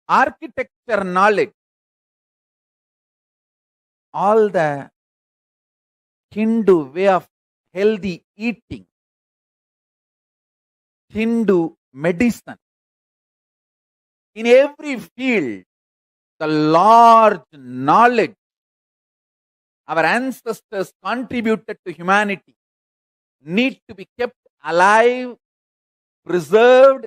architecture knowledge, all the Hindu way of healthy eating, Hindu medicine, in every field, the large knowledge our ancestors contributed to humanity need to be kept alive, preserved,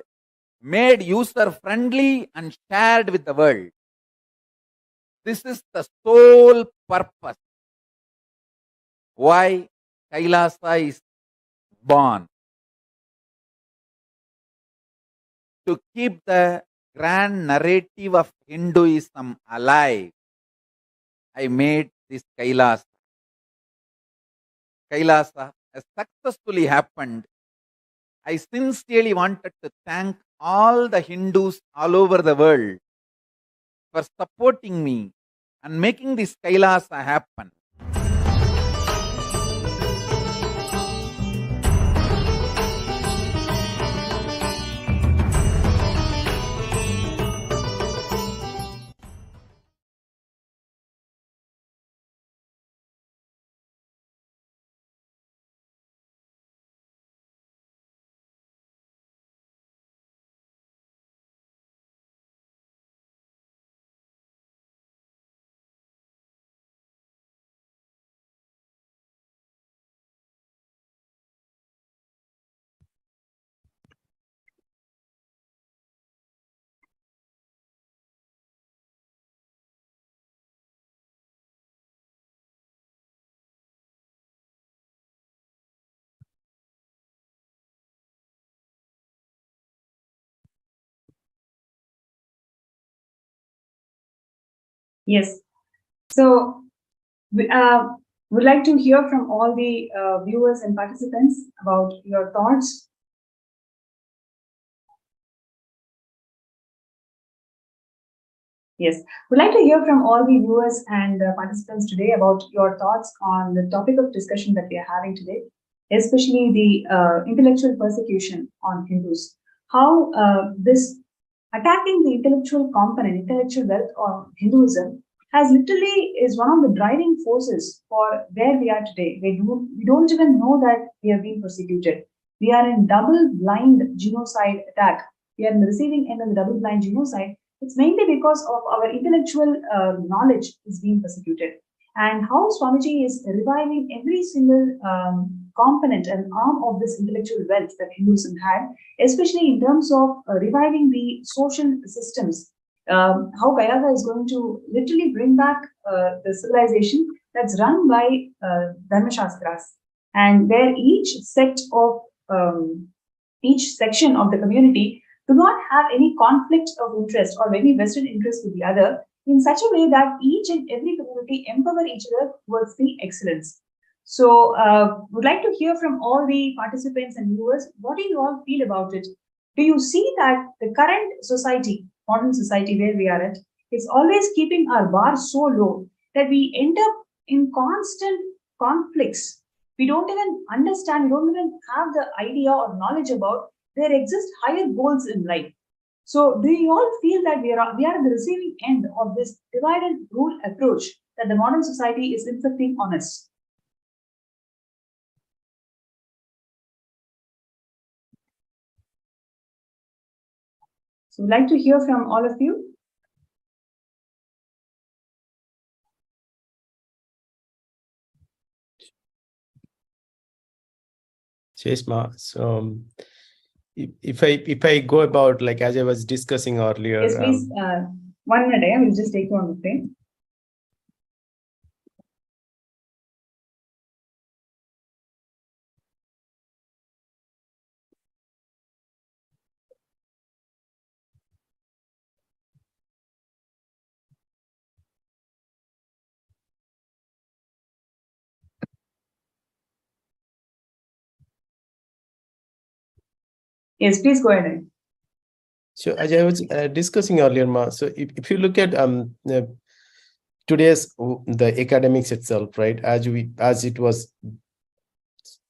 made user-friendly, and shared with the world. This is the sole purpose why Kailasa is born. To keep the grand narrative of Hinduism alive, I made this Kailasa. Kailasa has successfully happened. I sincerely wanted to thank all the Hindus all over the world for supporting me and making this Kailasa happen. Yes. So we would like to hear from all the viewers and participants about your thoughts. Yes, we'd like to hear from all the viewers and participants today about your thoughts on the topic of discussion that we are having today, especially the intellectual persecution on Hindus. How this attacking the intellectual component, intellectual wealth of Hinduism has literally is one of the driving forces for where we are today. We don't even know that we are being persecuted. We are in double blind genocide attack. We are in the receiving end of the double blind genocide. It's mainly because of our intellectual knowledge is being persecuted. And how Swamiji is reviving every single component and arm of this intellectual wealth that Hinduism had, especially in terms of reviving the social systems. How Kayava is going to literally bring back the civilization that's run by Dharma Shastras, and where each section of the community do not have any conflict of interest or any vested interest with the other, in such a way that each and every community empower each other towards the excellence. So, would like to hear from all the participants and viewers. What do you all feel about it? Do you see that the current society, modern society where we are at, is always keeping our bar so low that we end up in constant conflicts? We don't even understand, we don't even have the idea or knowledge about there exist higher goals in life. So, do you all feel that we are at the receiving end of this divide and rule approach that the modern society is inflicting on us? So, we'd like to hear from all of you. Cheshma, so if I go about, like, as I was discussing earlier. Yes, please. 1 minute, I will just take you on the frame. Yes, please go ahead. So as I was discussing earlier, Ma, so if you look at today's the academics itself, right? As it was.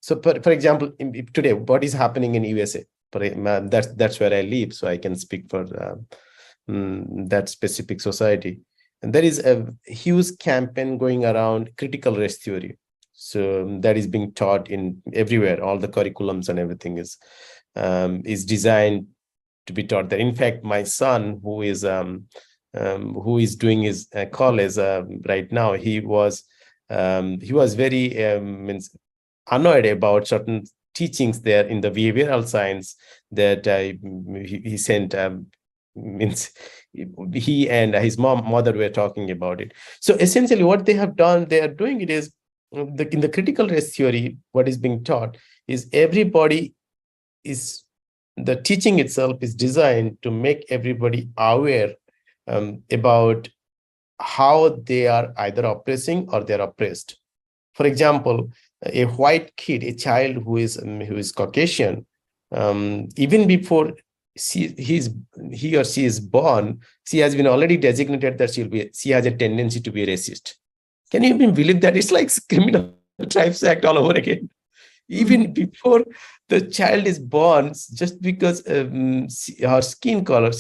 So for example, today, what is happening in USA? That's where I live, so I can speak for that specific society. And there is a huge campaign going around critical race theory. So that is being taught in everywhere. All the curriculums and everything is designed to be taught there. In fact, my son, who is doing his college right now, he was very annoyed about certain teachings there in the behavioral science that he sent. Means he and his mother were talking about it. So essentially, what they have done, they are doing it is in the critical race theory. What is being taught is everybody is the teaching itself is designed to make everybody aware about how they are either oppressing or they're oppressed. For example, a white kid, a child who is Caucasian, even before he or she is born, she has been already designated that she has a tendency to be racist. Can you even believe that? It's like Criminal Tribes Act all over again. Even before the child is born, just because her skin color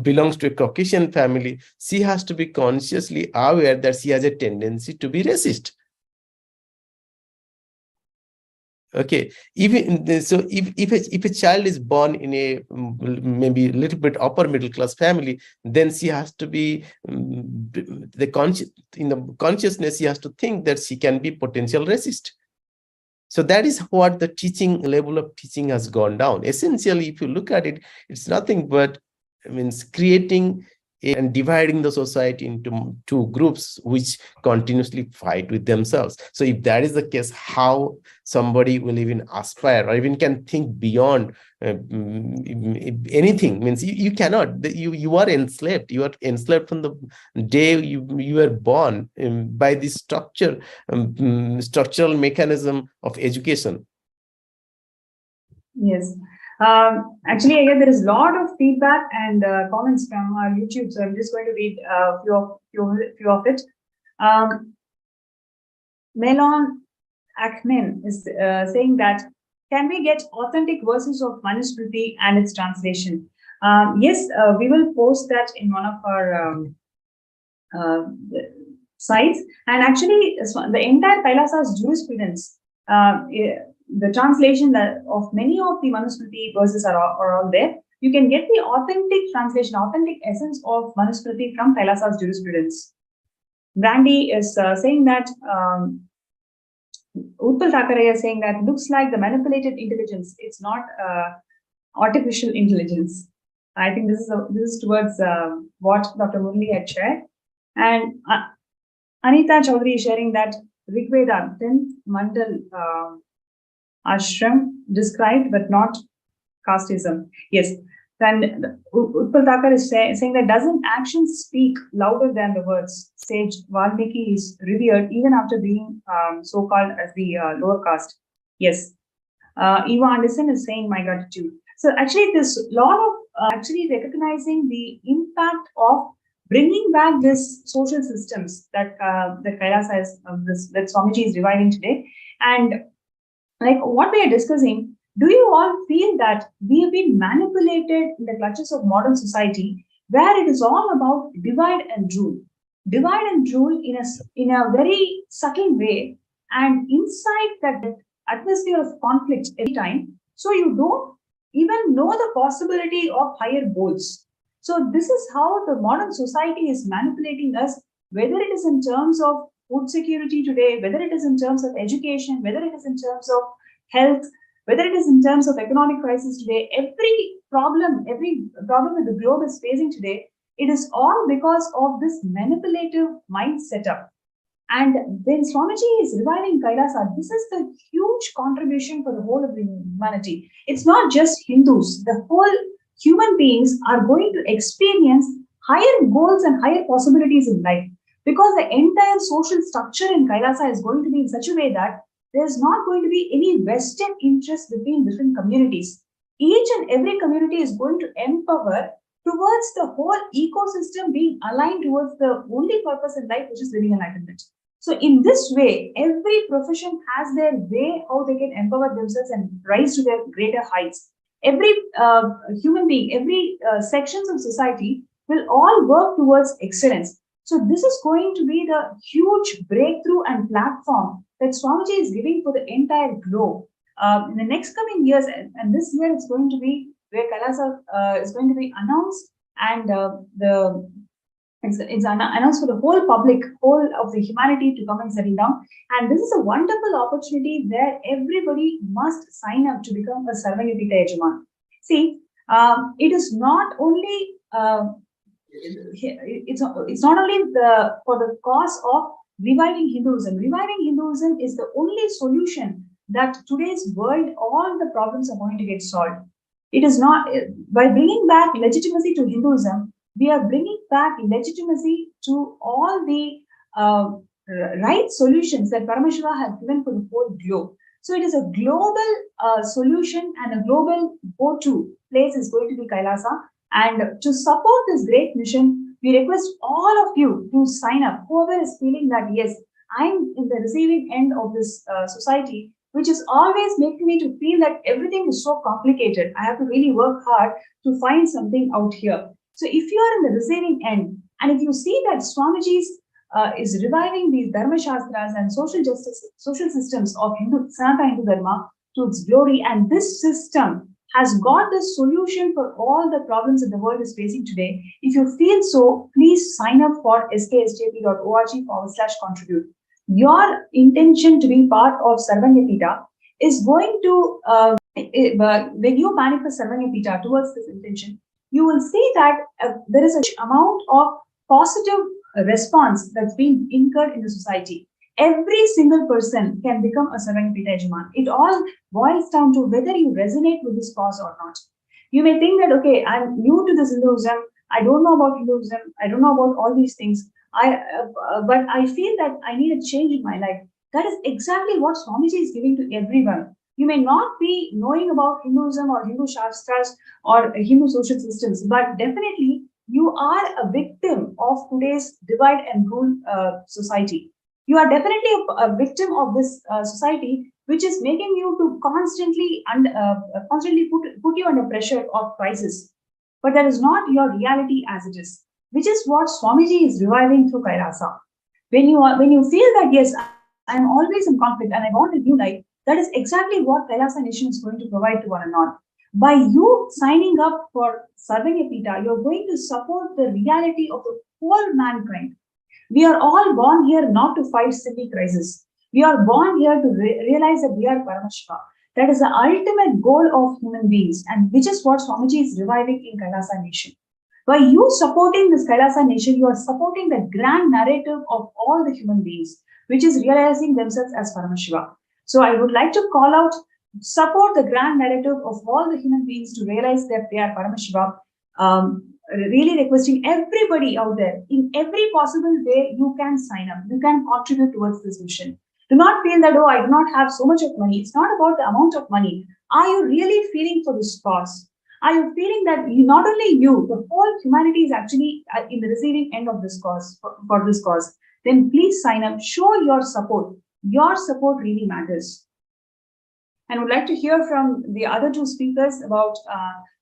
belongs to a Caucasian family, she has to be consciously aware that she has a tendency to be racist. Okay, even so, if a child is born in a maybe a little bit upper middle class family, then she has to be in the consciousness. She has to think that she can be potential racist. So that is what the teaching level of teaching has gone down. Essentially, if you look at it, it's nothing but creating and dividing the society into two groups which continuously fight with themselves. So if that is the case, how somebody will even aspire or even can think beyond anything? Means you cannot. You are enslaved. You are enslaved from the day you were born by this structural mechanism of education. Yes. Actually, again, there is a lot of feedback and comments from our YouTube, so I'm just going to read a few of it. Melon Akmin is saying that, can we get authentic versions of Manusmriti and its translation? Yes, we will post that in one of our sites. And actually, the entire Kailasa's jurisprudence, the translation of many of the Manusmriti verses are all there. You can get the authentic translation, authentic essence of Manusmriti from Kailasa's jurisprudence. Brandy is saying that, Utpal Thakare is saying that looks like the manipulated intelligence. It's not artificial intelligence. I think this is towards what Dr. Murli had shared. And Anita Chaudhary is sharing that Rigveda, 10th Mandal ashram described, but not casteism. Yes. And Utpal Thakar is saying that, doesn't actions speak louder than the words? Sage Valmiki is revered even after being so-called as the lower caste. Yes. Eva Anderson is saying, my gratitude. So actually, this lot of actually recognizing the impact of bringing back this social systems that Kailasa is, that Swamiji is reviving today. And like what we are discussing, do you all feel that we have been manipulated in the clutches of modern society, where it is all about divide and rule? Divide and rule in a very subtle way, and inside that atmosphere of conflict every time, so you don't even know the possibility of higher goals. So this is how the modern society is manipulating us, whether it is in terms of food security today, whether it is in terms of education, whether it is in terms of health, whether it is in terms of economic crisis today. Every problem that the globe is facing today, it is all because of this manipulative mind setup. And when Swamiji is reviving Kailasa, this is the huge contribution for the whole of humanity. It's not just Hindus. The whole human beings are going to experience higher goals and higher possibilities in life, because the entire social structure in Kailasa is going to be in such a way that there's not going to be any vested interest between different communities. Each and every community is going to empower towards the whole ecosystem being aligned towards the only purpose in life, which is living enlightenment. So in this way, every profession has their way how they can empower themselves and rise to their greater heights. Every human being, every sections of society will all work towards excellence. So this is going to be the huge breakthrough and platform that Swamiji is giving for the entire globe. In the next coming years, and this year it's going to be where Kailasa is going to be announced, and it's announced for the whole public, whole of the humanity to come and settle down. And this is a wonderful opportunity where everybody must sign up to become a Sarvanyapita Yajaman. See, it is not only it's not only for the cause of reviving Hinduism. Reviving Hinduism is the only solution that today's world, all the problems are going to get solved. It is not by bringing back legitimacy to Hinduism. We are bringing back legitimacy to all the right solutions that Paramashiva has given for the whole globe. So it is a global solution, and a global go-to place is going to be Kailasa. And to support this great mission, we request all of you to sign up. Whoever is feeling that, yes, I'm in the receiving end of this society, which is always making me to feel that everything is so complicated. I have to really work hard to find something out here. So if you are in the receiving end, and if you see that Swamiji's is reviving these Dharma Shastras and social justice, social systems of Sanatana Hindu Dharma to its glory, and this system has got the solution for all the problems that the world is facing today. If you feel so, please sign up for sksjp.org/contribute. Your intention to be part of Sarvanyapita is going to, when you manifest Sarvanyapita towards this intention, you will see that there is an amount of positive response that's being incurred in the society. Every single person can become a Sarvanyapita Yajaman. It all boils down to whether you resonate with this cause or not. You may think that, okay, I'm new to this Hinduism, I don't know about Hinduism, I don't know about all these things, but I feel that I need a change in my life. That is exactly what Swamiji is giving to everyone. You may not be knowing about Hinduism or Hindu Shastras or Hindu social systems, but definitely you are a victim of today's divide and rule society. You are definitely a victim of this society, which is making you to constantly put you under pressure of crisis. But that is not your reality as it is, which is what Swamiji is reviving through Kailasa. When you feel that, yes, I am always in conflict and I want a new life, that is exactly what Kailasa Nation is going to provide to one and all. By you signing up for Sarvanyapita, you're going to support the reality of the whole mankind. We are all born here not to fight silly crises. We are born here to realize that we are Paramashiva. That is the ultimate goal of human beings, and which is what Swamiji is reviving in Kailasa Nation. By you supporting this Kailasa Nation, you are supporting the grand narrative of all the human beings, which is realizing themselves as Paramashiva. So I would like to call out, support the grand narrative of all the human beings to realize that they are Paramashiva. Really requesting everybody out there, in every possible way, you can sign up, you can contribute towards this mission. Do not feel that, oh, I do not have so much of money. It's not about the amount of money. Are you really feeling for this cause? Are you feeling that not only you, the whole humanity is actually in the receiving end of this cause, for this cause? Then please sign up, show your support. Your support really matters. And would like to hear from the other two speakers about,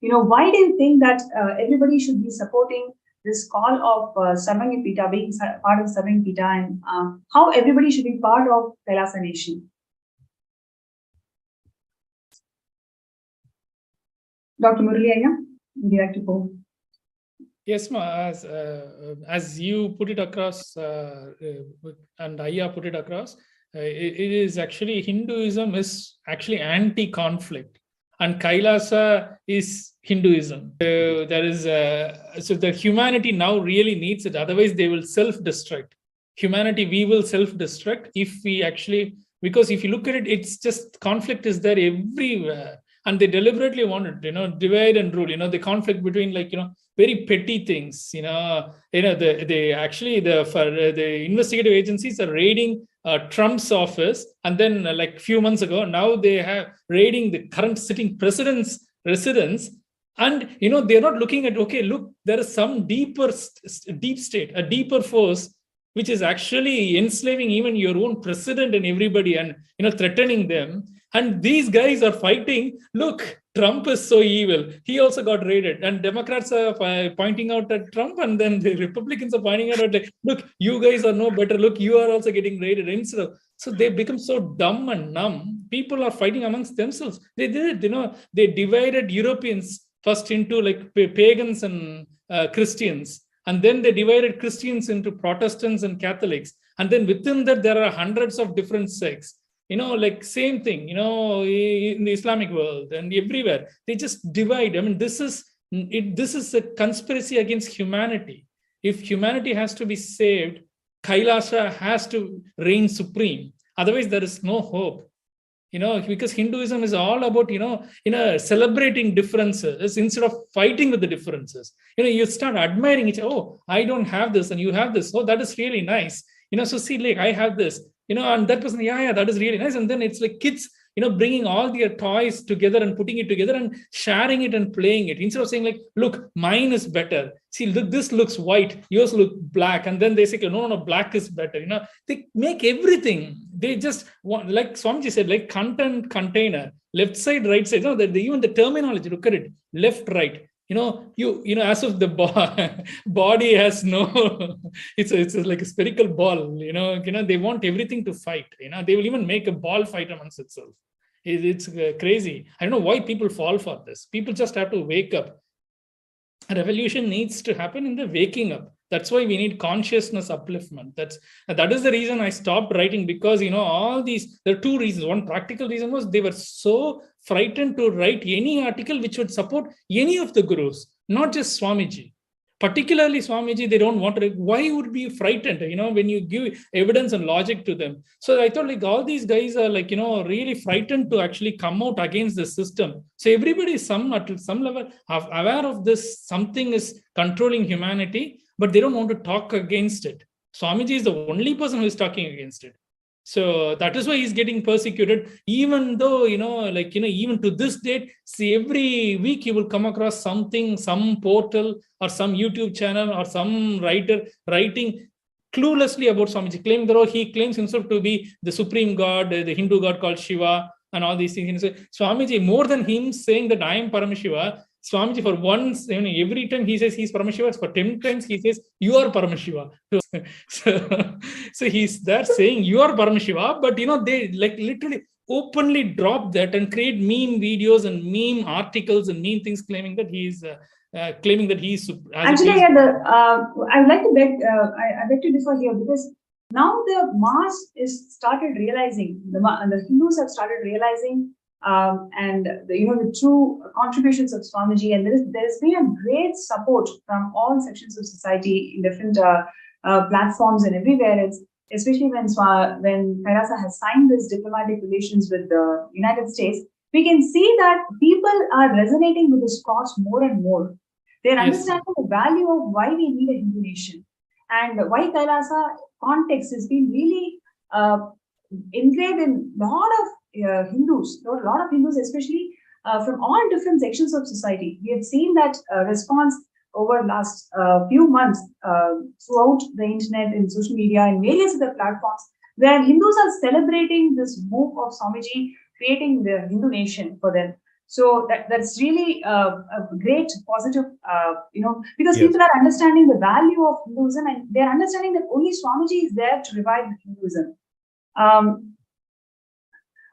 why do you think that everybody should be supporting this call of Sarvanyapita, being part of Sarvanyapita, and how everybody should be part of Kailasa Nation? Dr. Murali Ayya, would you like to go? Yes, ma. As you put it across, and Ayya put it across, it is actually, Hinduism is actually anti-conflict, and Kailasa is Hinduism. There is so the humanity now really needs it. Otherwise, they will self-destruct. Humanity, we will self-destruct if we actually, because if you look at it, it's just conflict is there everywhere, and they deliberately want it, divide and rule. The conflict between very petty things. The investigative agencies are raiding Trump's office, and then like few months ago, now they have raiding the current sitting president's residence, and they're not looking at, okay, look, there is some deep state, a deeper force which is actually enslaving even your own president and everybody, and threatening them. And these guys are fighting. Look, Trump is so evil. He also got raided. And Democrats are pointing out at Trump, and then the Republicans are pointing out, like, look, you guys are no better. Look, you are also getting raided. Instead of, so they become so dumb and numb. People are fighting amongst themselves. They did it, they divided Europeans first into like pagans and Christians. And then they divided Christians into Protestants and Catholics. And then within that, there are hundreds of different sects. Like same thing, in the Islamic world and everywhere. They just divide. I mean, this is a conspiracy against humanity. If humanity has to be saved, Kailasa has to reign supreme. Otherwise, there is no hope. Because Hinduism is all about, celebrating differences instead of fighting with the differences. You start admiring each other. Oh, I don't have this and you have this. Oh, that is really nice. So see, like, I have this, and that person, yeah, that is really nice. And then it's like kids, bringing all their toys together and putting it together and sharing it and playing it. Instead of saying like, look, mine is better. See, look, this looks white, yours look black. And then they say, no, black is better. They make everything. They just want, like Swamiji said, like content container, left side, right side. Even the terminology, look at it, left, right. As if the body has no, it's like a spherical ball, they want everything to fight, they will even make a ball fight amongst itself. It's crazy. I don't know why people fall for this. People just have to wake up. A revolution needs to happen in the waking up. That's why we need consciousness upliftment. That is the reason I stopped writing, because all these, there are two reasons. One practical reason was they were so frightened to write any article which would support any of the gurus, not just Swamiji. Particularly Swamiji, they don't want to. Why would be frightened? When you give evidence and logic to them. So I thought like all these guys are like really frightened to actually come out against the system. So everybody is at some level aware of this. Something is controlling humanity, but they don't want to talk against it. Swamiji is the only person who is talking against it. So that is why he's getting persecuted, even though, even to this date, see, every week you will come across something, some portal or some YouTube channel or some writer writing cluelessly about Swamiji, claiming that he claims himself to be the supreme god, the Hindu god called Shiva and all these things. So Swamiji, more than him saying that I am Paramashiva, Swamiji, for once, every time he says he's Paramashiva, for 10 times he says, you are Paramashiva. So he's there saying, you are Paramashiva, but, they like literally openly drop that and create meme videos and meme articles and meme things claiming that he's Actually, I would like to beg, I beg to differ here, because now the mass is started realizing, the Hindus have started realizing and the true contributions of Swamiji, and there's been a great support from all sections of society in different platforms and everywhere. It's especially when Kailasa has signed this diplomatic relations with the United States, we can see that people are resonating with this cause more and more. They're understanding the value of why we need a Hindu nation, and why Kailasa context has been really engraved in a lot of Hindus, especially from all different sections of society. We have seen that response over the last few months throughout the internet and social media and various other platforms, where Hindus are celebrating this move of Swamiji creating the Hindu nation for them. So that's really a great positive, because people are understanding the value of Hinduism, and they're understanding that only Swamiji is there to revive Hinduism.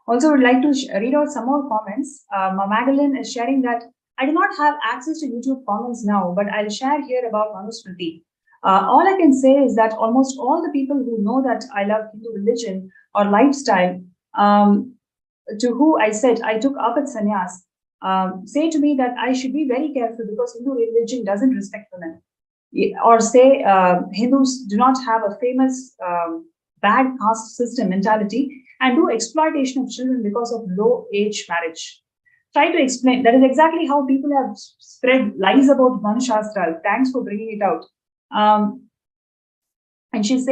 Also, I would like to read out some more comments. Madeline is sharing that I do not have access to YouTube comments now, but I'll share here about Manusmriti. All I can say is that almost all the people who know that I love Hindu religion or lifestyle, to who I said I took up at sannyas, say to me that I should be very careful because Hindu religion doesn't respect women. Or say Hindus do not have a famous bad caste system mentality and do exploitation of children because of low age marriage. Try to explain. That is exactly how people have spread lies about Manashastra. Thanks for bringing it out. And she's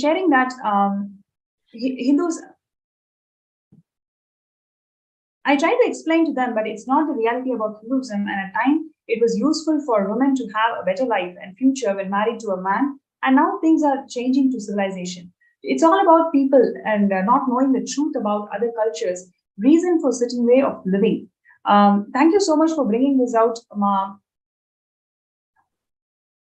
sharing that Hindus. I try to explain to them, but it's not the reality about Hinduism. And at times, it was useful for women to have a better life and future when married to a man. And now things are changing to civilization. It's all about people and not knowing the truth about other cultures, reason for certain way of living. Thank you so much for bringing this out,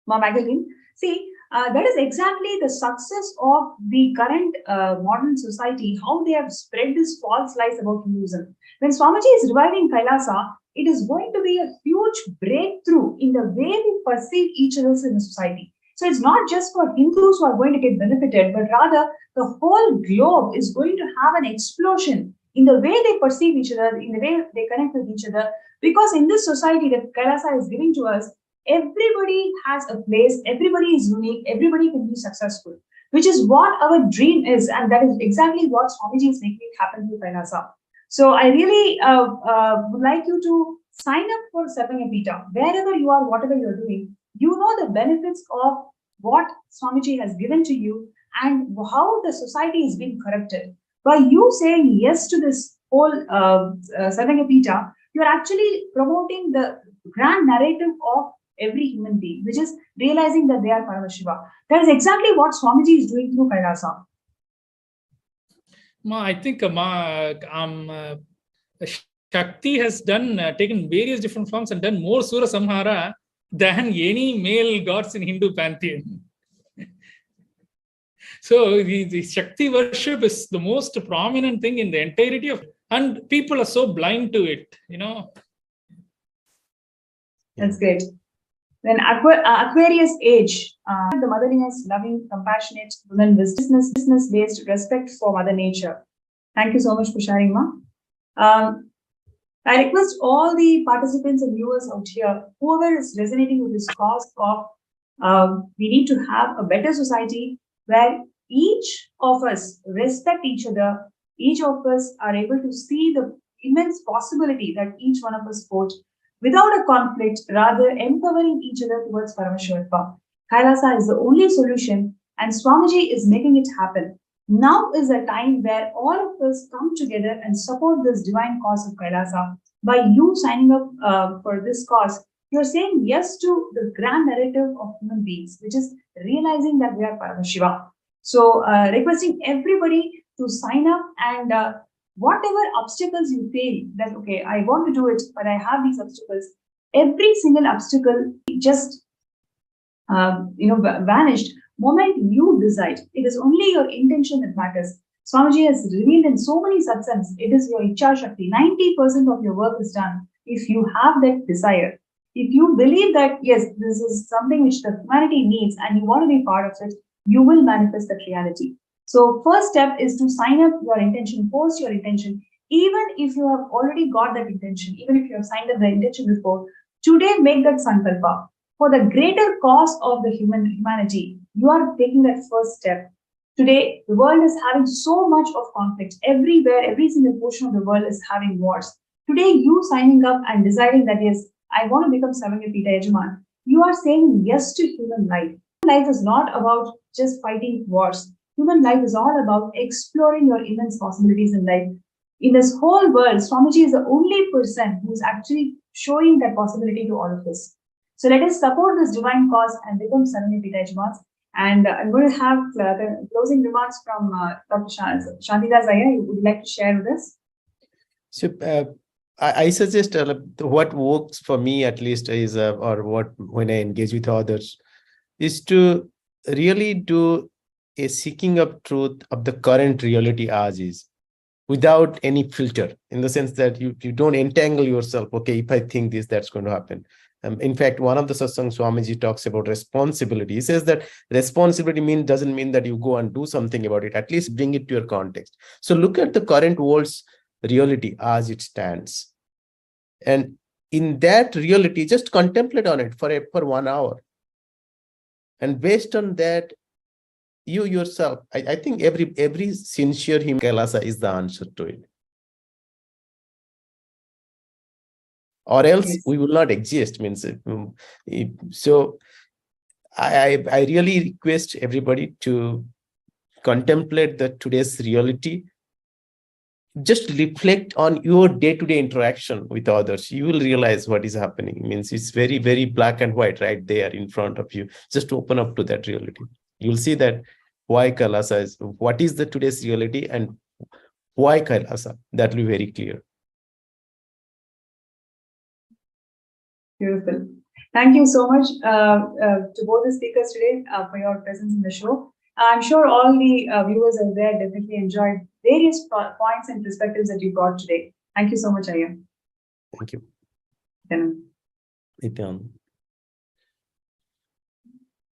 Magdalene. See, that is exactly the success of the current modern society, how they have spread this false lies about Hinduism. When Swamiji is reviving Kailasa, it is going to be a huge breakthrough in the way we perceive each other in the society. So it's not just for Hindus who are going to get benefited, but rather the whole globe is going to have an explosion in the way they perceive each other, in the way they connect with each other. Because in this society that Kailasa is giving to us, everybody has a place, everybody is unique, everybody can be successful, which is what our dream is, and that is exactly what Swamiji is making it happen with Kailasa. So I really would like you to sign up for Sarvangapita, wherever you are, whatever you're doing. You know the benefits of what Swamiji has given to you and how the society is being corrupted. By you saying yes to this whole Sarvangapita, you're actually promoting the grand narrative of every human being, which is realizing that they are Paramashiva. That is exactly what Swamiji is doing through Kailasa. I think Shakti has taken various different forms and done more Sura Samhara than any male gods in Hindu pantheon. So the Shakti worship is the most prominent thing in the entirety of, and people are so blind to it, That's great. Then Aquarius age, the motherliness, loving, compassionate, women with business-based respect for Mother Nature. Thank you so much for sharing, Ma. I request all the participants and viewers out here, whoever is resonating with this cause of we need to have a better society where each of us respect each other, each of us are able to see the immense possibility that each one of us holds without a conflict, rather empowering each other towards Paramashivam. Kailasa is the only solution, and Swamiji is making it happen. Now is a time where all of us come together and support this divine cause of Kailasa. By you signing up for this cause, you're saying yes to the grand narrative of human beings, which is realizing that we are Paramashiva. So, requesting everybody to sign up and whatever obstacles you feel that, okay, I want to do it, but I have these obstacles, every single obstacle just, vanished moment you decide. It is only your intention that matters. Swamiji has revealed in so many satsangs, it is your Icha Shakti. 90% of your work is done if you have that desire. If you believe that, yes, this is something which the humanity needs and you want to be part of it, you will manifest that reality. So first step is to sign up your intention, post your intention. Even if you have already got that intention, even if you have signed up the intention before, today make that sankalpa. For the greater cause of the humanity, you are taking that first step. Today, the world is having so much of conflict. Everywhere, every single portion of the world is having wars. Today, you signing up and deciding that, yes, I want to become Sarvangapita Yajaman, you are saying yes to human life. Human life is not about just fighting wars. Human life is all about exploring your immense possibilities in life. In this whole world, Swamiji is the only person who is actually showing that possibility to all of us. So let us support this divine cause and become Sarvangapita Yajamans. And I'm going to have the closing remarks from Dr. Shantidas Iyer. Would you like to share with us? So I suggest what works for me at least is, or what when I engage with others, is to really do a seeking of truth of the current reality as is, without any filter, in the sense that you don't entangle yourself. Okay, if I think this, that's going to happen. In fact, one of the satsangs Swamiji talks about responsibility. He says that responsibility doesn't mean that you go and do something about it. At least bring it to your context. So look at the current world's reality as it stands, and in that reality, just contemplate on it for 1 hour. And based on that, you yourself, I think every sincere human Kailasa is the answer to it. Or else we will not exist. So I really request everybody to contemplate today's reality. Just reflect on your day-to-day interaction with others. You will realize what is happening. It's very, very black and white right there in front of you. Just open up to that reality. You'll see that why Kailasa is, what is the today's reality and why Kailasa. That will be very clear. Beautiful. Thank you so much to both the speakers today for your presence in the show. I'm sure all the viewers out there definitely enjoyed various points and perspectives that you brought today. Thank you so much, Ayya. Thank you. Nithyananda.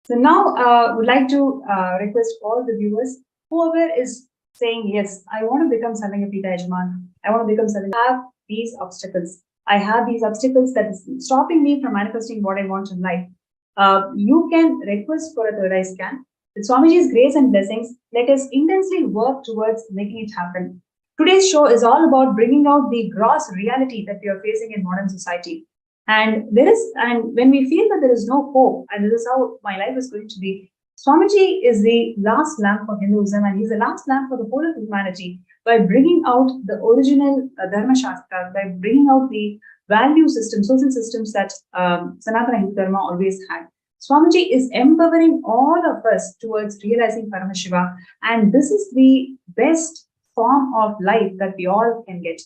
So now would like to request all the viewers, whoever is saying, yes, I want to become Sarvangapita Yajman, I want to become Sarvangapita, I have these obstacles. I have these obstacles that is stopping me from manifesting what I want in life. You can request for a third eye scan. With Swamiji's grace and blessings, let us intensely work towards making it happen. Today's show is all about bringing out the gross reality that we are facing in modern society. And when we feel that there is no hope, and this is how my life is going to be, Swamiji is the last lamp for Hinduism, and he's the last lamp for the whole of humanity by bringing out the original Dharma Shastra, by bringing out the value system, social systems that Sanatana Hindu Dharma always had. Swamiji is empowering all of us towards realizing Paramashivam, and this is the best form of life that we all can get.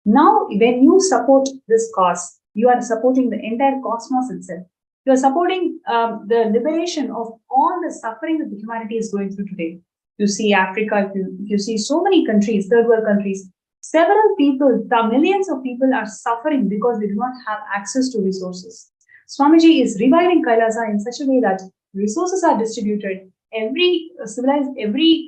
Now, when you support this cause, you are supporting the entire cosmos itself. You are supporting the liberation of all the suffering that the humanity is going through today. You see Africa, if you see so many countries, third world countries, several people, the millions of people are suffering because they do not have access to resources. Swamiji is reviving Kailasa in such a way that resources are distributed. Every civilized, every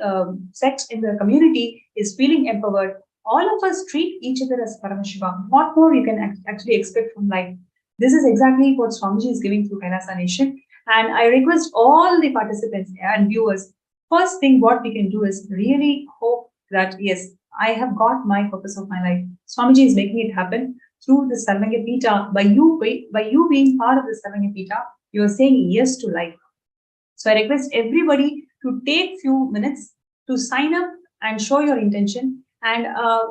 sect in the community is feeling empowered. All of us treat each other as Paramashivam. What more you can actually expect from life? This is exactly what Swamiji is giving through Kailasa Nation. And I request all the participants and viewers, first thing what we can do is really hope that, yes, I have got my purpose of my life. Swamiji is making it happen through the Sarvangapita. By you being part of the Sarvangapita, you are saying yes to life. So I request everybody to take few minutes to sign up and show your intention. And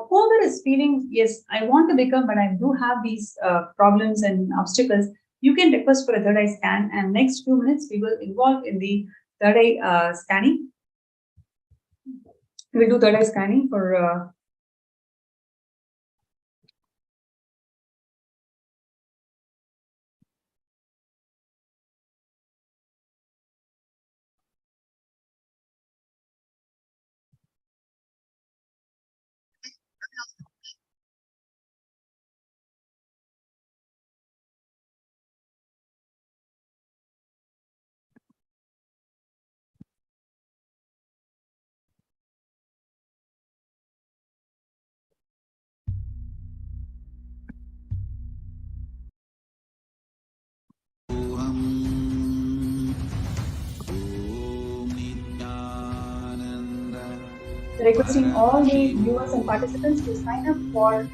whoever is feeling, yes, I want to become, but I do have these problems and obstacles, you can request for a third eye scan. And next few minutes, we will involve in the third eye scanning. We will do third eye scanning for requesting all the viewers and participants to sign up for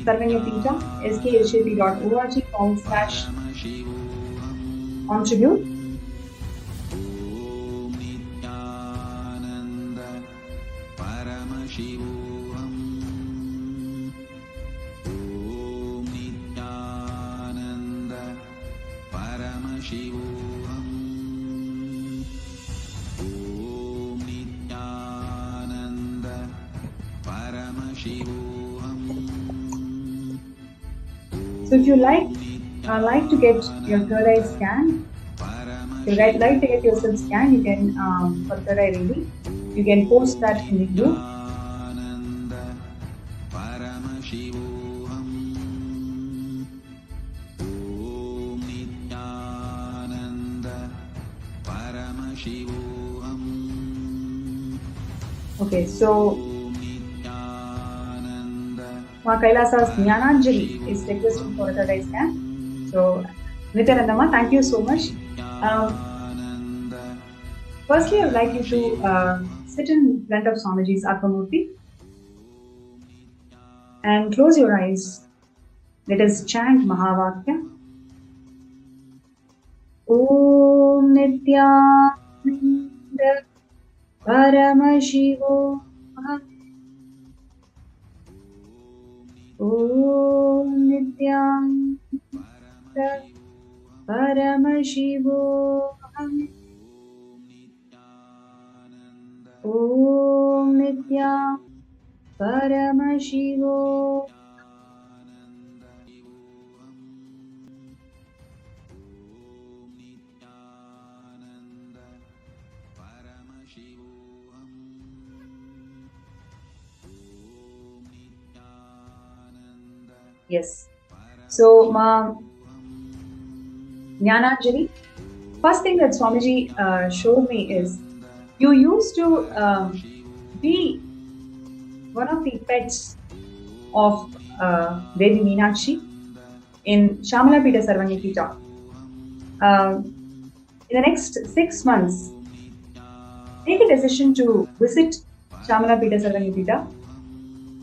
Sarvangapita, skshp.org/contribute. So if you like to get your third eye scan, if you like to get yourself scanned, you can for third eye reading, you can post that in the group. Okay, so Ma Kailasa's Jnananjali is requesting for a third eye scan. So, Nithyananda, thank you so much. Firstly, I would like you to sit in front of Swamiji's Atmamurti and close your eyes. Let us chant Mahavakya. Om Nithyananda Paramashivam. Om Nithyananda Paramashivam. Om Nithyananda Paramashivam. Yes. So, Jnananjali, first thing that Swamiji showed me is you used to be one of the pets of Devi Meenakshi in Shamalapita Sarvangipita. In the next 6 months, take a decision to visit Shamalapita Sarvangipita,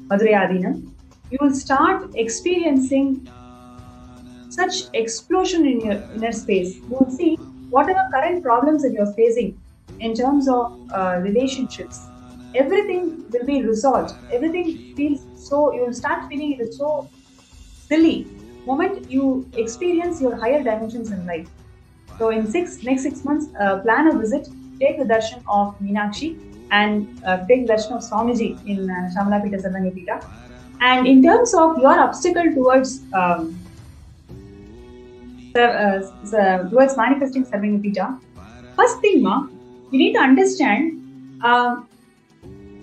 Madurai Adinam. You will start experiencing such explosion in your inner space. You will see whatever current problems that you're facing in terms of relationships, everything will be resolved. Everything feels so, you will start feeling it is so silly moment you experience your higher dimensions in life. So in next 6 months, plan a visit, take the darshan of Meenakshi and take the darshan of Swamiji in Shamalapita Sarvangipita. And in terms of your obstacle towards towards manifesting Sarvangipita, first thing, you need to understand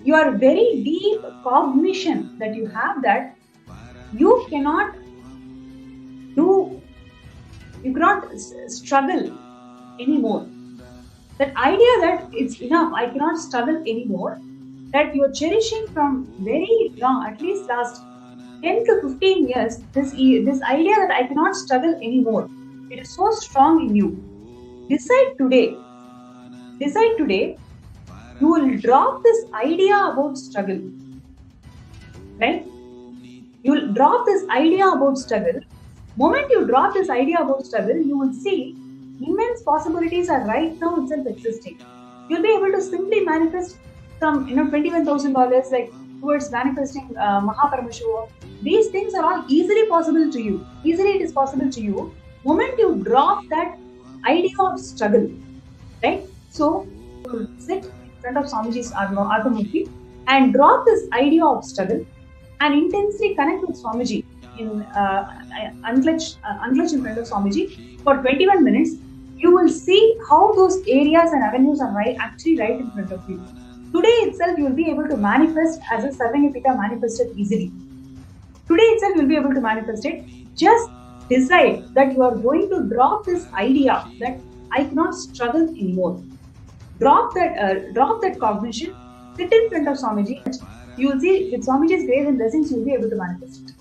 your very deep cognition that you have that you cannot struggle anymore. That idea that it's enough, I cannot struggle anymore, that you're cherishing from very long, at least last 10 to 15 years, this idea that I cannot struggle anymore, it is so strong in you. Decide today, you will drop this idea about struggle, right? You will drop this idea about struggle. Moment you drop this idea about struggle, you will see immense possibilities are right now itself existing. You'll be able to simply manifest some, $21,000 like towards manifesting Paramashivam. These things are all easily possible to you. Easily it is possible to you. Moment you drop that idea of struggle, right? So you sit in front of Swamiji's Ardhamurti and drop this idea of struggle and intensely connect with Swamiji in unclench in front of Swamiji for 21 minutes. You will see how those areas and avenues are actually right in front of you. Today itself, you will be able to manifest as a Sarvangipita manifested easily. Today itself, you will be able to manifest it. Just decide that you are going to drop this idea that I cannot struggle anymore. Drop that cognition. Sit in front of Swamiji. You will see with Swamiji's grace and blessings, you will be able to manifest it.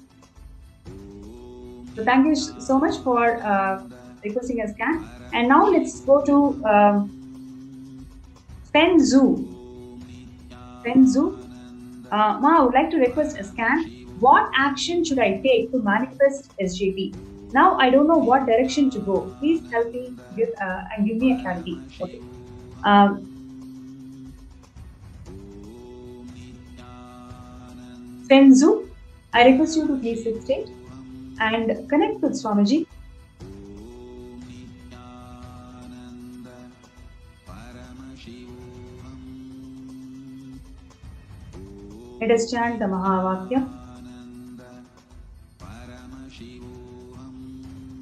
So thank you so much for requesting a scan. And now let's go to Penzu. Ma, I would like to request a scan. What action should I take to manifest SJP? Now I don't know what direction to go. Please help me and give me a clarity. Okay. Penzu, I request you to please sit straight and connect with Swamiji. Let us chant the Mahavakya.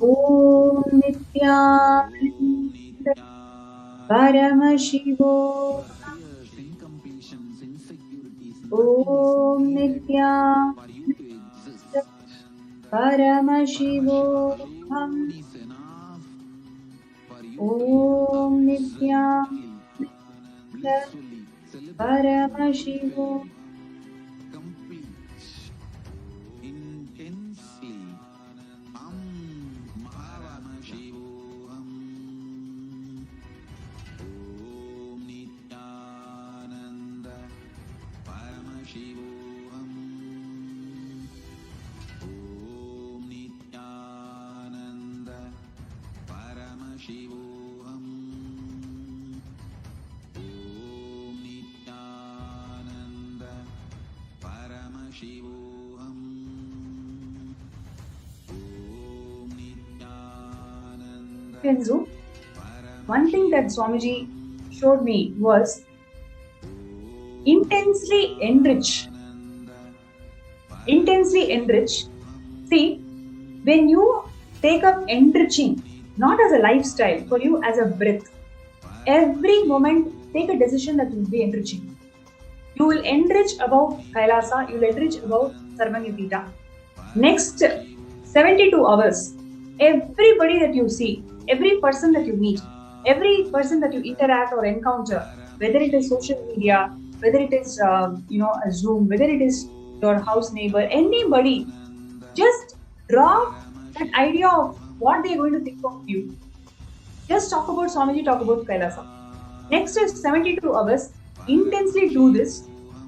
Om Nithyananda Paramashivam. Om Nithyananda Paramashivam. Om Nithyananda Paramashivam. Penzu, one thing that Swamiji showed me was intensely enrich. See, when you take up enriching, not as a lifestyle, for you as a breath, every moment take a decision that will be enriching. You will enrich about Kailasa, you will enrich about Sarvangipita. Next 72 hours, everybody that you see, every person that you meet, every person that you interact or encounter, whether it is social media, whether it is a Zoom, whether it is your house neighbor, anybody, just drop that idea of what they are going to think of you. Just talk about Swamiji, talk about Kailasa. Next is 72 hours, intensely do this.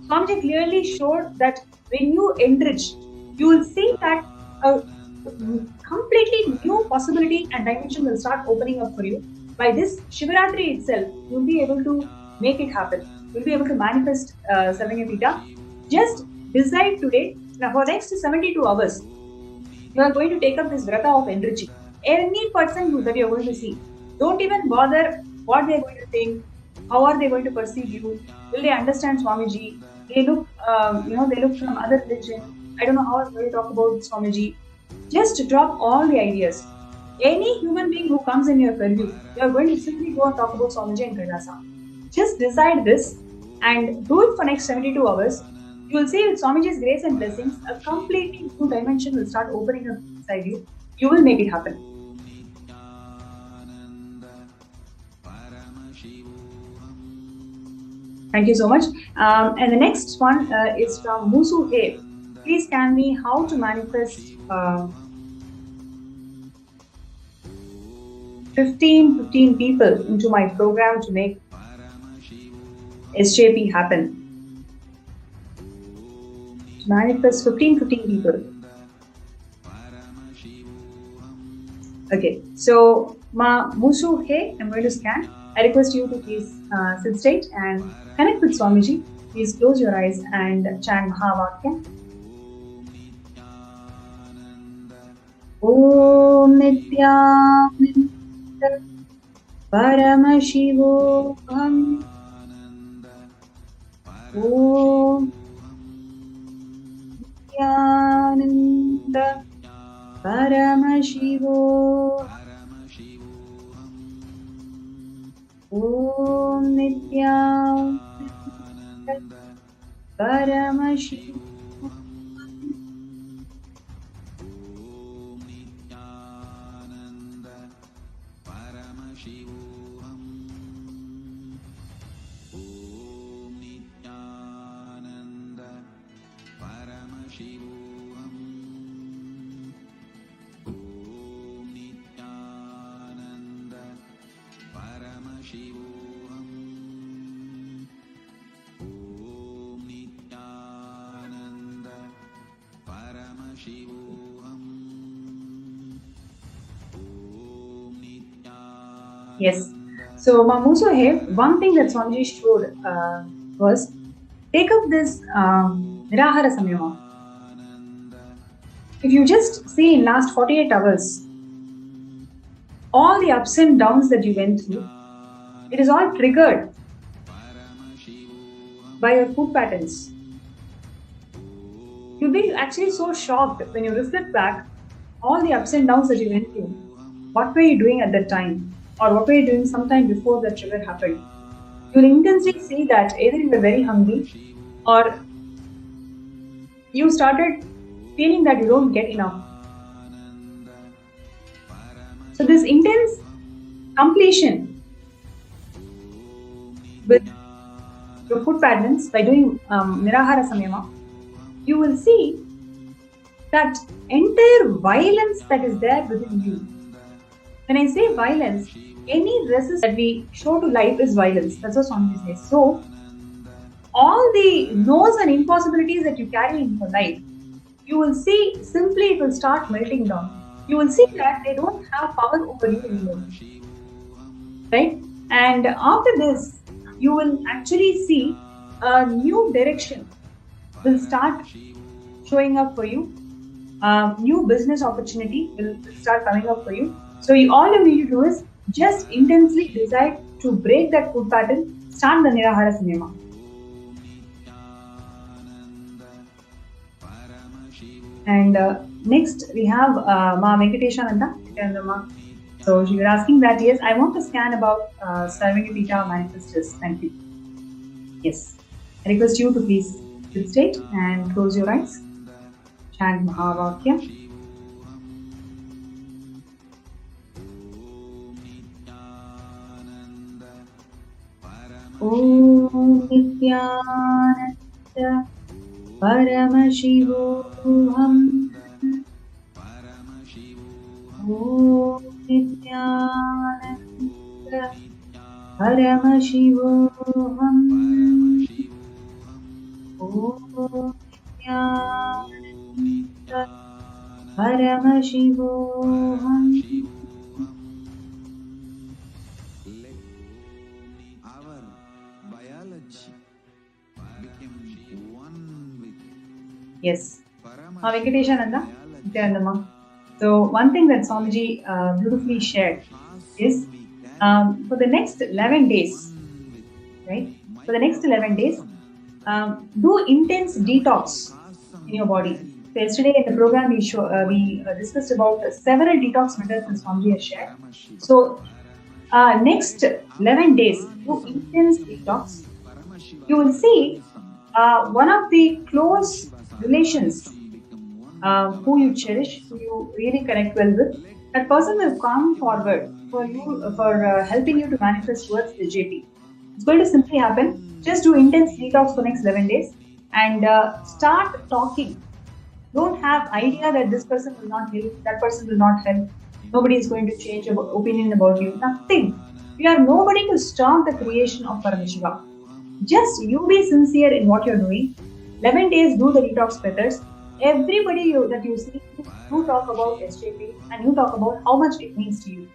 Swamiji clearly showed that when you enrich, you will see that a completely new possibility and dimension will start opening up for you. By this Shivaratri itself, you will be able to make it happen. You will be able to manifest Sarvanyapita. Just decide today, now for next 72 hours, you are going to take up this vrata of enriching. Any person that you are going to see, don't even bother what they are going to think, how are they going to perceive you, will they understand Swamiji, they look, they look from other religion, I don't know how I'm going to talk about Swamiji. Just drop all the ideas. Any human being who comes in your purview, you are going to simply go and talk about Swamiji and Kailasa. Just decide this and do it for next 72 hours. You will see with Swamiji's grace and blessings, a completely new dimension will start opening up inside you. You will make it happen. Thank you so much. And the next one is from Musu He. Please tell me how to manifest 15 people into my program to make SJP happen. To manifest 15 people. Okay, so Musu He, I'm going to scan. I request you to please sit straight and connect with Swamiji. Please close your eyes and chant Bhava. Om Nithyananda Paramashivam. Om Nithyananda Paramashivam. Om Nithyananda Paramashivam. Yes. So, Musu He, one thing that Swamiji showed was take up this Nirahara Samyama. If you just see in last 48 hours, all the ups and downs that you went through, it is all triggered by your food patterns. You'll be actually so shocked when you reflect back all the ups and downs that you went through. What were you doing at that time? Or what were you doing sometime before that trigger happened? You'll intensely see that either you were very hungry or you started feeling that you don't get enough. So this intense completion with your food patterns by doing Nirahara Samyama, you will see that entire violence that is there within you. When I say violence, any resistance that we show to life is violence. That's what Swamiji says. So, all the no's and impossibilities that you carry in your life, you will see simply it will start melting down. You will see that they don't have power over you anymore. Right? And after this, you will actually see a new direction will start showing up for you. New business opportunity will start coming up for you. So all you need to do is just intensely decide to break that food pattern, start the Nirahara Samyama. And next we have Ma Venkateshananda. So she was asking that, yes, I want to scan about Sarvanyapita manifestors. Thank you. Yes. I request you to please sit straight and close your eyes. Chant Mahavakya. Om Nithyananda Paramashivam. Om Nithyananda Paramashivam. Om Nithyananda Paramashivam. Our biology became one with Yes. Venkateshananda, Nithyanandama. So one thing that Swamiji beautifully shared is for the next 11 days, right? For the next 11 days, do intense detox in your body. So yesterday in the program we discussed about several detox methods that Swamiji has shared. So next 11 days, do intense detox. You will see one of the close relations who you cherish, who you really connect well with, that person will come forward for you for helping you to manifest towards the JP. It's going to simply happen. Just do intense detox for next 11 days and start talking. Don't have idea that this person will not help, that person will not help. Nobody is going to change your opinion about you. Nothing. You are nobody to stop the creation of Paramashivam. Just you be sincere in what you're doing. 11 days, do the detox methods. Everybody that you see, you talk about SJP and you talk about how much it means to you.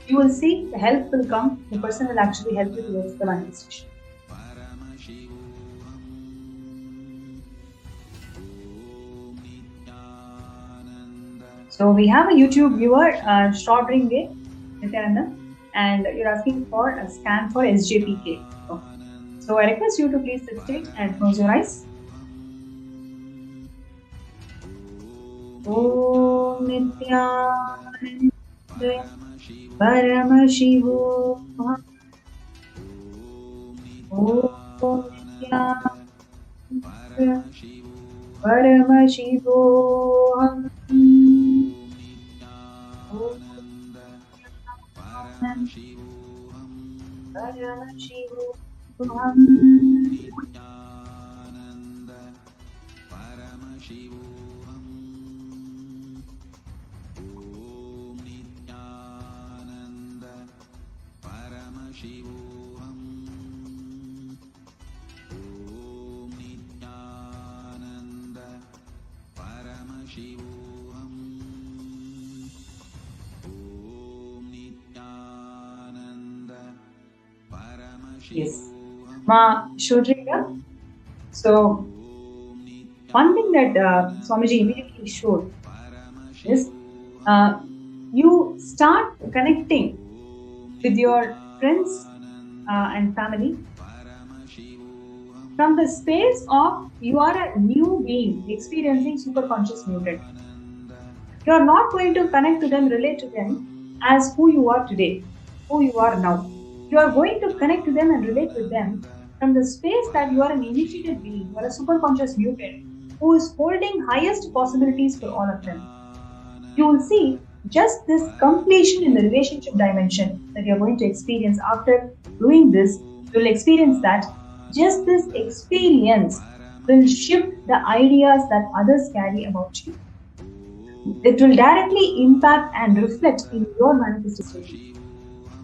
You will see the help will come. The person will actually help you towards the manifestation. So we have a YouTube viewer, Shrodringe, Nithyananda, and you're asking for a scan for SJPK. So I request you to please sit straight and close your eyes. Om Nithyananda Paramashivam. Om Nithyananda Paramashivam. Om Paramashivam. Yes. Ma Shodrika. So one thing that Swamiji immediately showed is you start connecting with your friends and family from the space of you are a new being experiencing superconscious mutant. You are not going to connect to them, relate to them as who you are today, who you are now. You are going to connect to them and relate with them from the space that you are an initiated being, you are a superconscious mutant who is holding highest possibilities for all of them. You will see just this completion in the relationship dimension that you are going to experience after doing this. You will experience that just this experience will shift the ideas that others carry about you. It will directly impact and reflect in your manifestation,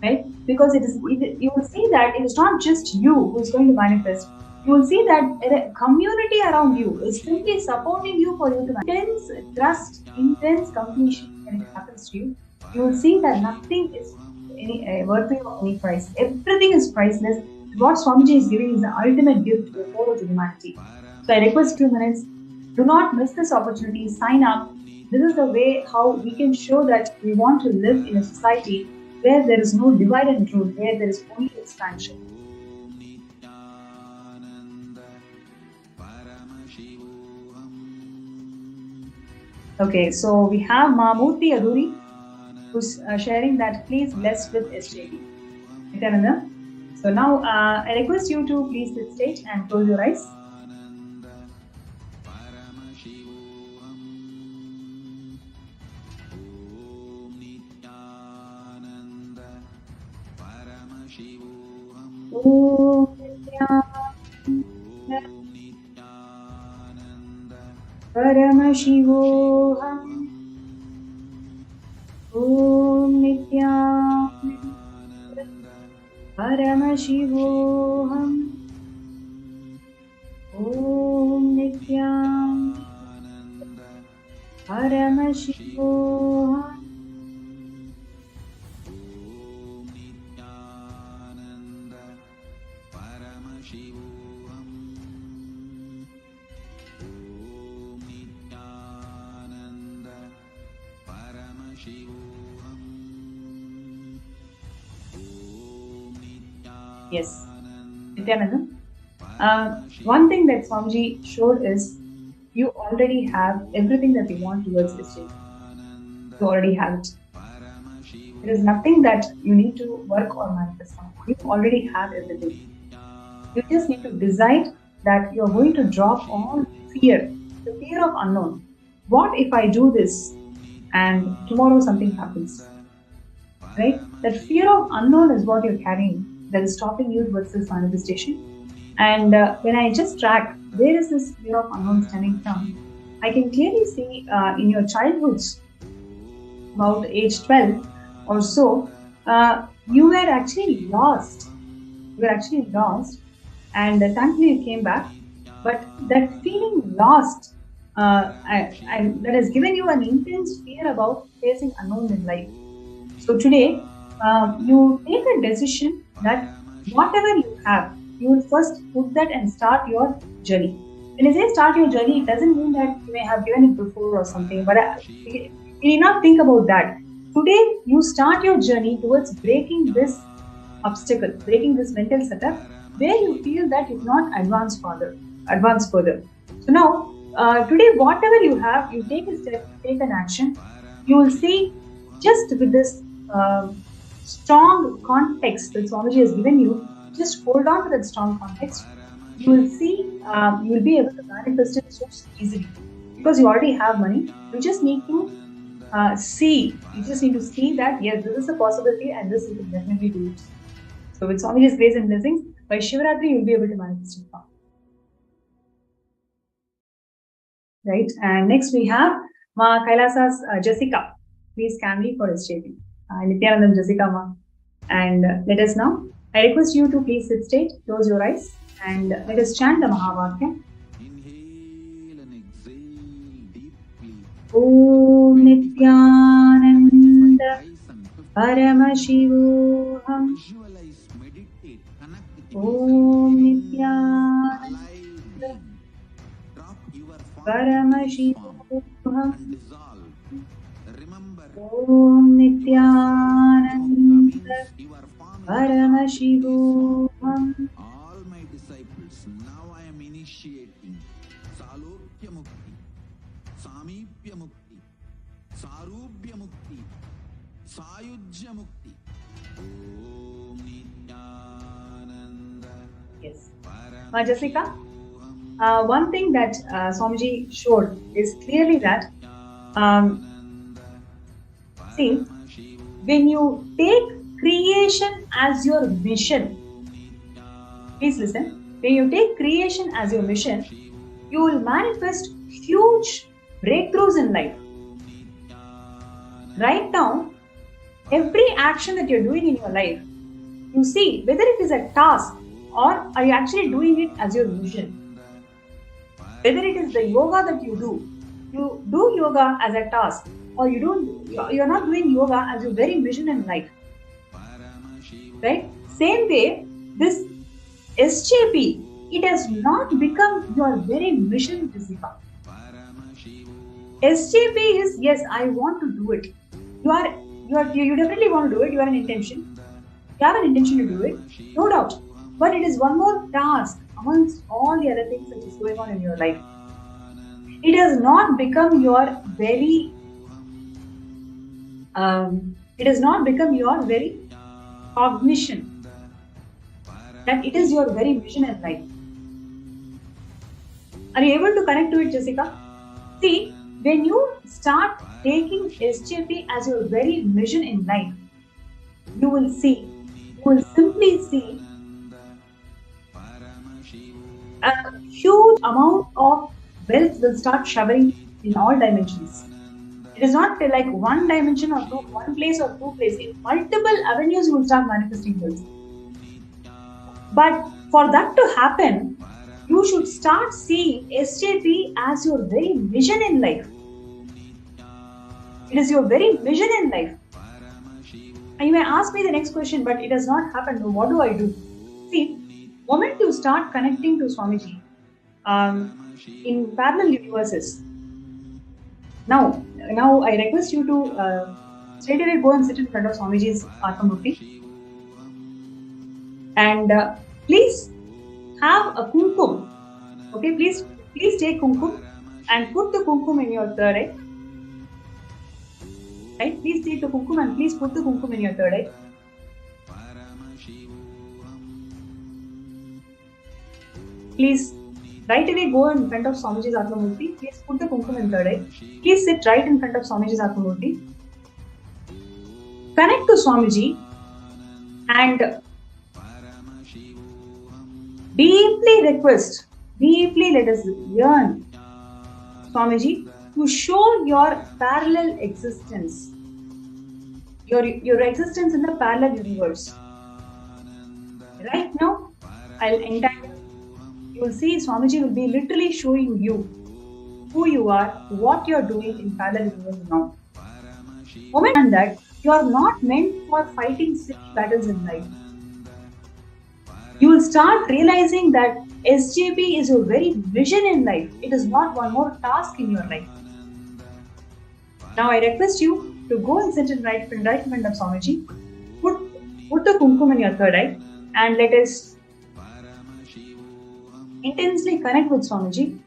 right? Because you will see that it is not just you who is going to manifest. You will see that a community around you is simply supporting you for you to intense trust, intense completion when it happens to you. You will see that nothing is worthy of any price. Everything is priceless. What Swamiji is giving is the ultimate gift to the whole of humanity. So I request 2 minutes. Do not miss this opportunity. Sign up. This is the way how we can show that we want to live in a society where there is no divide and rule, where there is only expansion. Okay, so we have Mahmurti Aduri who's sharing that please blessed with SJP. Nithyananda. So now I request you to please sit straight and close your eyes. Om Paramashivam. Om Nithyananda. Paramashivam. Om Nithyananda. Paramashivam. Yes, Nithyananda. One thing that Swamiji showed is you already have everything that you want towards this stage. You already have it. There is nothing that you need to work or manifest on. You already have everything. You just need to decide that you're going to drop all fear, the fear of unknown. What if I do this and tomorrow something happens? Right? That fear of unknown is what you're carrying that is stopping you towards this manifestation. And when I just track where is this fear of unknown stemming from, I can clearly see in your childhoods, about age 12 or so, you were actually lost. You were actually lost, and thankfully you came back. But that feeling lost, and that has given you an intense fear about facing unknown in life. So today, you take a decision that whatever you have, you will first put that and start your journey. When I say start your journey, it doesn't mean that you may have given it before or something, but you need not think about that. Today, you start your journey towards breaking this obstacle, breaking this mental setup, where you feel that you cannot advance further. So now, today, whatever you have, you take a step, take an action. You will see, just with this strong context that Swamiji has given you, just hold on to that strong context. You will see, you will be able to manifest it so easily because you already have money. You just need to see. You just need to see that yes, this is a possibility, and this you can definitely do it. So with Swamiji's grace and blessings, by Shivaratri you will be able to manifest it now. Right, and next we have Ma Kailasa's Jessica. Please scan me for SJP. Nithyananda Jessica Ma. And let us now. I request you to please sit straight, close your eyes, and let us chant the Mahavakya. Inhale and exhale deeply. Om Nithyananda Paramashivam. Visualize, meditate, connect with Om yourself. Nithyananda Drop your form Paramashivam. and dissolve. Remember, Om Nithyananda your form is Paramashivam. all my disciples. Now I am initiating Salokya Mukti, Samipya Mukti, Sarubhya Mukti, Sayujya Mukti. Om Nithyananda. Yes. Ma Jessica, one thing that Swamiji showed is clearly that, see, when you take creation as your mission, please listen, when you take creation as your mission, you will manifest huge breakthroughs in life. Right now, every action that you're doing in your life, you see whether it is a task or are you actually doing it as your mission. Whether it is the yoga that you do yoga as a task, or you're not doing yoga as your very mission in life. Right? Same way, this SJP, it has not become your very mission, Jessica. SJP is, yes, I want to do it. You definitely want to do it. You have an intention. You have an intention to do it, no doubt. But it is one more task amongst all the other things that is going on in your life. It has not become your very cognition that it is your very mission in life. Are you able to connect to it, Jessica? See, when you start taking SJP as your very mission in life, you will simply see a huge amount of wealth will start showering in all dimensions. It is not like one dimension or two, one place or two places. In multiple avenues, you will start manifesting wealth. But for that to happen, you should start seeing SJP as your very mission in life. It is your very vision in life. And you may ask me the next question, but it has not happened. So what do I do? See, moment you start connecting to Swamiji in parallel universes. Now I request you to straight away go and sit in front of Swamiji's Atmamurti. And please have a kumkum. Okay, please take kumkum and put the kumkum in your third eye. Right? Please take the kumkum and please put the kumkum in your third eye. Please right away go in front of Swamiji's Atmamurti. Please put the kumkum in third eye. Please sit right in front of Swamiji's Atmamurti. Connect to Swamiji and deeply request, deeply let us yearn Swamiji to show your parallel existence, your existence in the parallel universe. Right now, I'll entangle. You will see Swamiji will be literally showing you who you are, what you are doing in parallel universe now. Moment that you are not meant for fighting silly battles in life. You will start realizing that SJP is your very vision in life. It is not one more task in your life. Now I request you to go and sit in right in front of Swamiji. Put the kumkum in your third eye and let us intensely connect with Swamiji.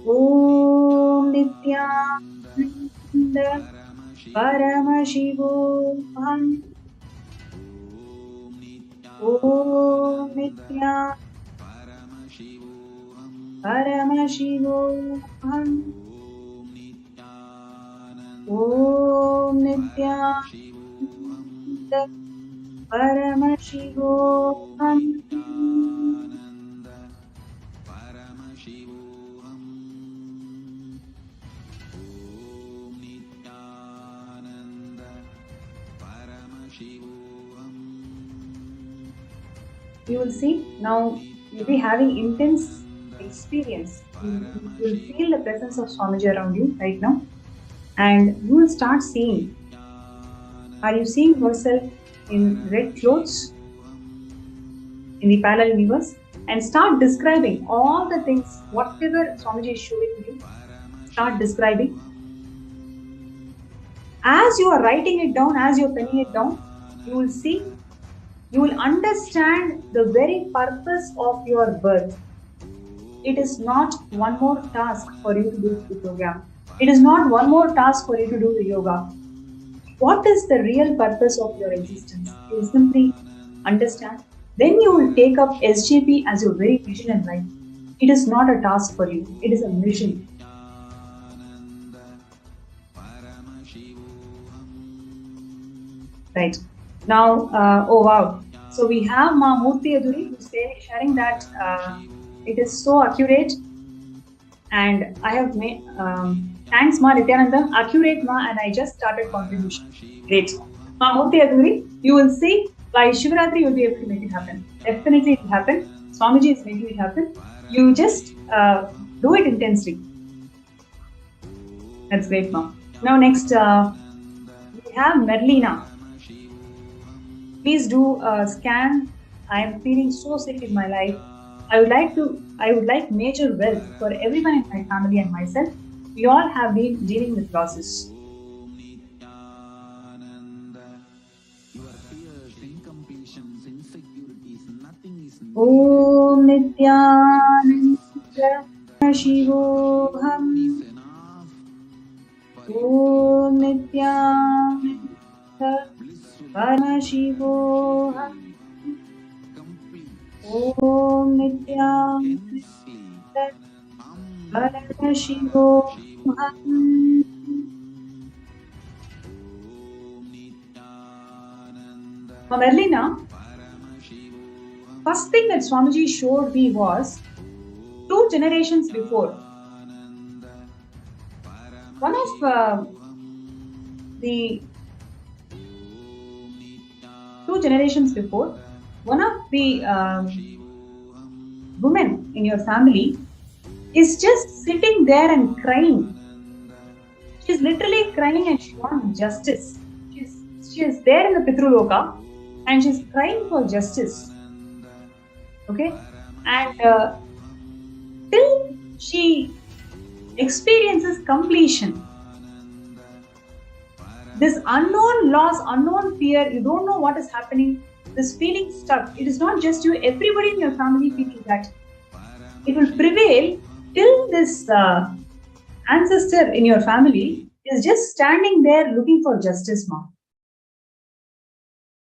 Om Nithyananda Paramashivam. Om Nithyananda Paramashivam. Om Nithyananda Paramashivam. You will see now you'll be having intense experience. You will feel the presence of Swamiji around you right now, and you will start seeing. Are you seeing yourself in red clothes in the parallel universe? And start describing all the things, whatever Swamiji is showing you. Start describing. As you are writing it down, as you are penning it down, you will see. You will understand the very purpose of your birth. It is not one more task for you to do the program. It is not one more task for you to do the yoga. What is the real purpose of your existence? You will simply understand. Then you will take up SJP as your very vision in life. It is not a task for you. It is a mission. Right. Now, oh wow. So we have Ma Murthy Aduri who's sharing that it is so accurate, and I have made thanks Ma Nithyananda, accurate Ma, and I just started contribution. Great. Ma Murthy Aduri, you will see by Shivaratri you will be able to make it happen. Definitely it will happen. Swamiji is making it happen. You just do it intensely. That's great, Ma. Now next we have Merlina. Please do a scan. I am feeling so sick in my life. I would like major wealth for everyone in my family and myself. We all have been dealing with losses. Om Nithyananda Shivoham. Om Nithyananda Paramashivam. Om Nithyananda Paramashivam. Merlina, first thing that Swamiji showed me was 2 generations before. One of the 2 generations before, one of the women in your family is just sitting there and crying. She's literally crying and she wants justice. She is there in the Pitruloka and she's crying for justice. Okay? And till she experiences completion, this unknown loss, unknown fear, you don't know what is happening, this feeling stuck. It is not just you, everybody in your family feeling that. It will prevail till this ancestor in your family is just standing there looking for justice, mom.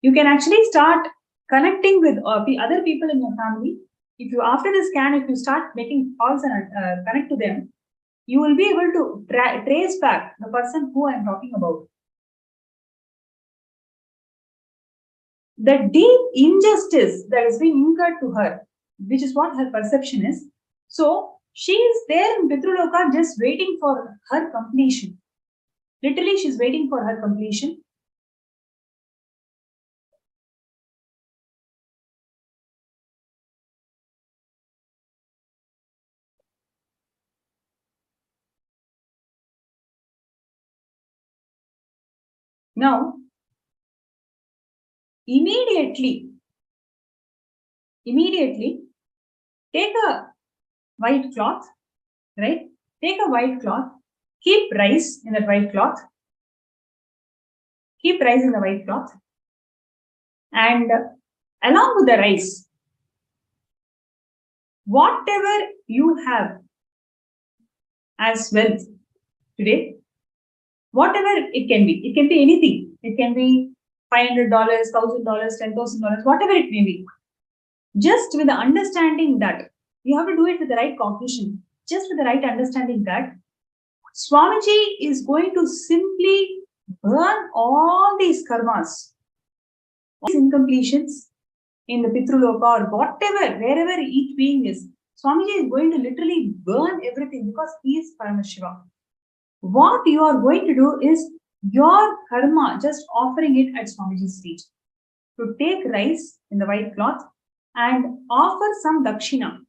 You can actually start connecting with the other people in your family. If you, after the scan, if you start making calls and connect to them, you will be able to trace back the person who I'm talking about. The deep injustice that has been incurred to her, which is what her perception is. So she is there in Pitruloka just waiting for her completion. Literally, she's waiting for her completion. Now, immediately, take a white cloth, right? Take a white cloth, keep rice in that white cloth, keep rice in the white cloth, and along with the rice, whatever you have as wealth today, whatever it can be anything. It can be $500, $1,000, $10,000, whatever it may be. Just with the understanding that you have to do it with the right cognition, just with the right understanding that Swamiji is going to simply burn all these karmas, all these incompletions in the Pitruloka or whatever, wherever each being is. Swamiji is going to literally burn everything because he is Paramashivam. What you are going to do is your karma, just offering it at Swamiji's feet. To take rice in the white cloth and offer some dakshina.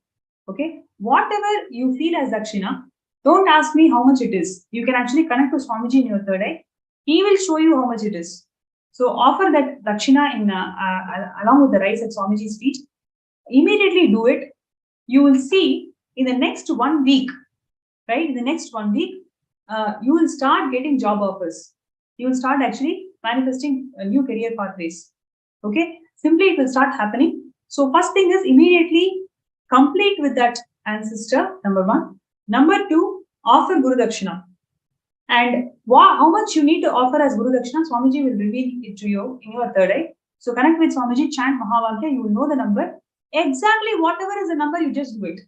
Okay, whatever you feel as dakshina, don't ask me how much it is. You can actually connect to Swamiji in your third eye. He will show you how much it is. So offer that dakshina in along with the rice at Swamiji's feet. Immediately do it. You will see in the next 1 week, right? In the next 1 week, you will start getting job offers. You will start actually manifesting new career pathways. Okay, simply it will start happening. So first thing is immediately complete with that ancestor, number 1. Number 2, offer Guru Dakshina. And how much you need to offer as Guru Dakshina, Swamiji will reveal it to you in your third eye. So connect with Swamiji, chant Mahavakya, you will know the number. Exactly whatever is the number, you just do it.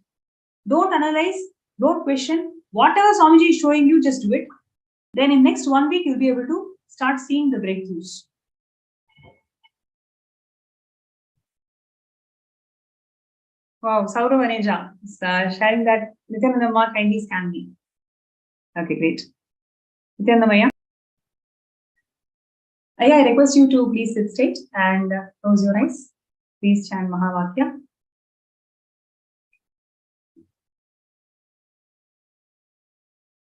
Don't analyze, don't question. Whatever Swamiji is showing you, just do it. Then in next 1 week, you'll be able to start seeing the breakthroughs. Wow, Saurav Aneja is sharing that Nithyananda Ma kindly scan me. Okay, great. Nithyananda Maya. I request you to please sit straight and close your eyes. Please chant Mahavakya.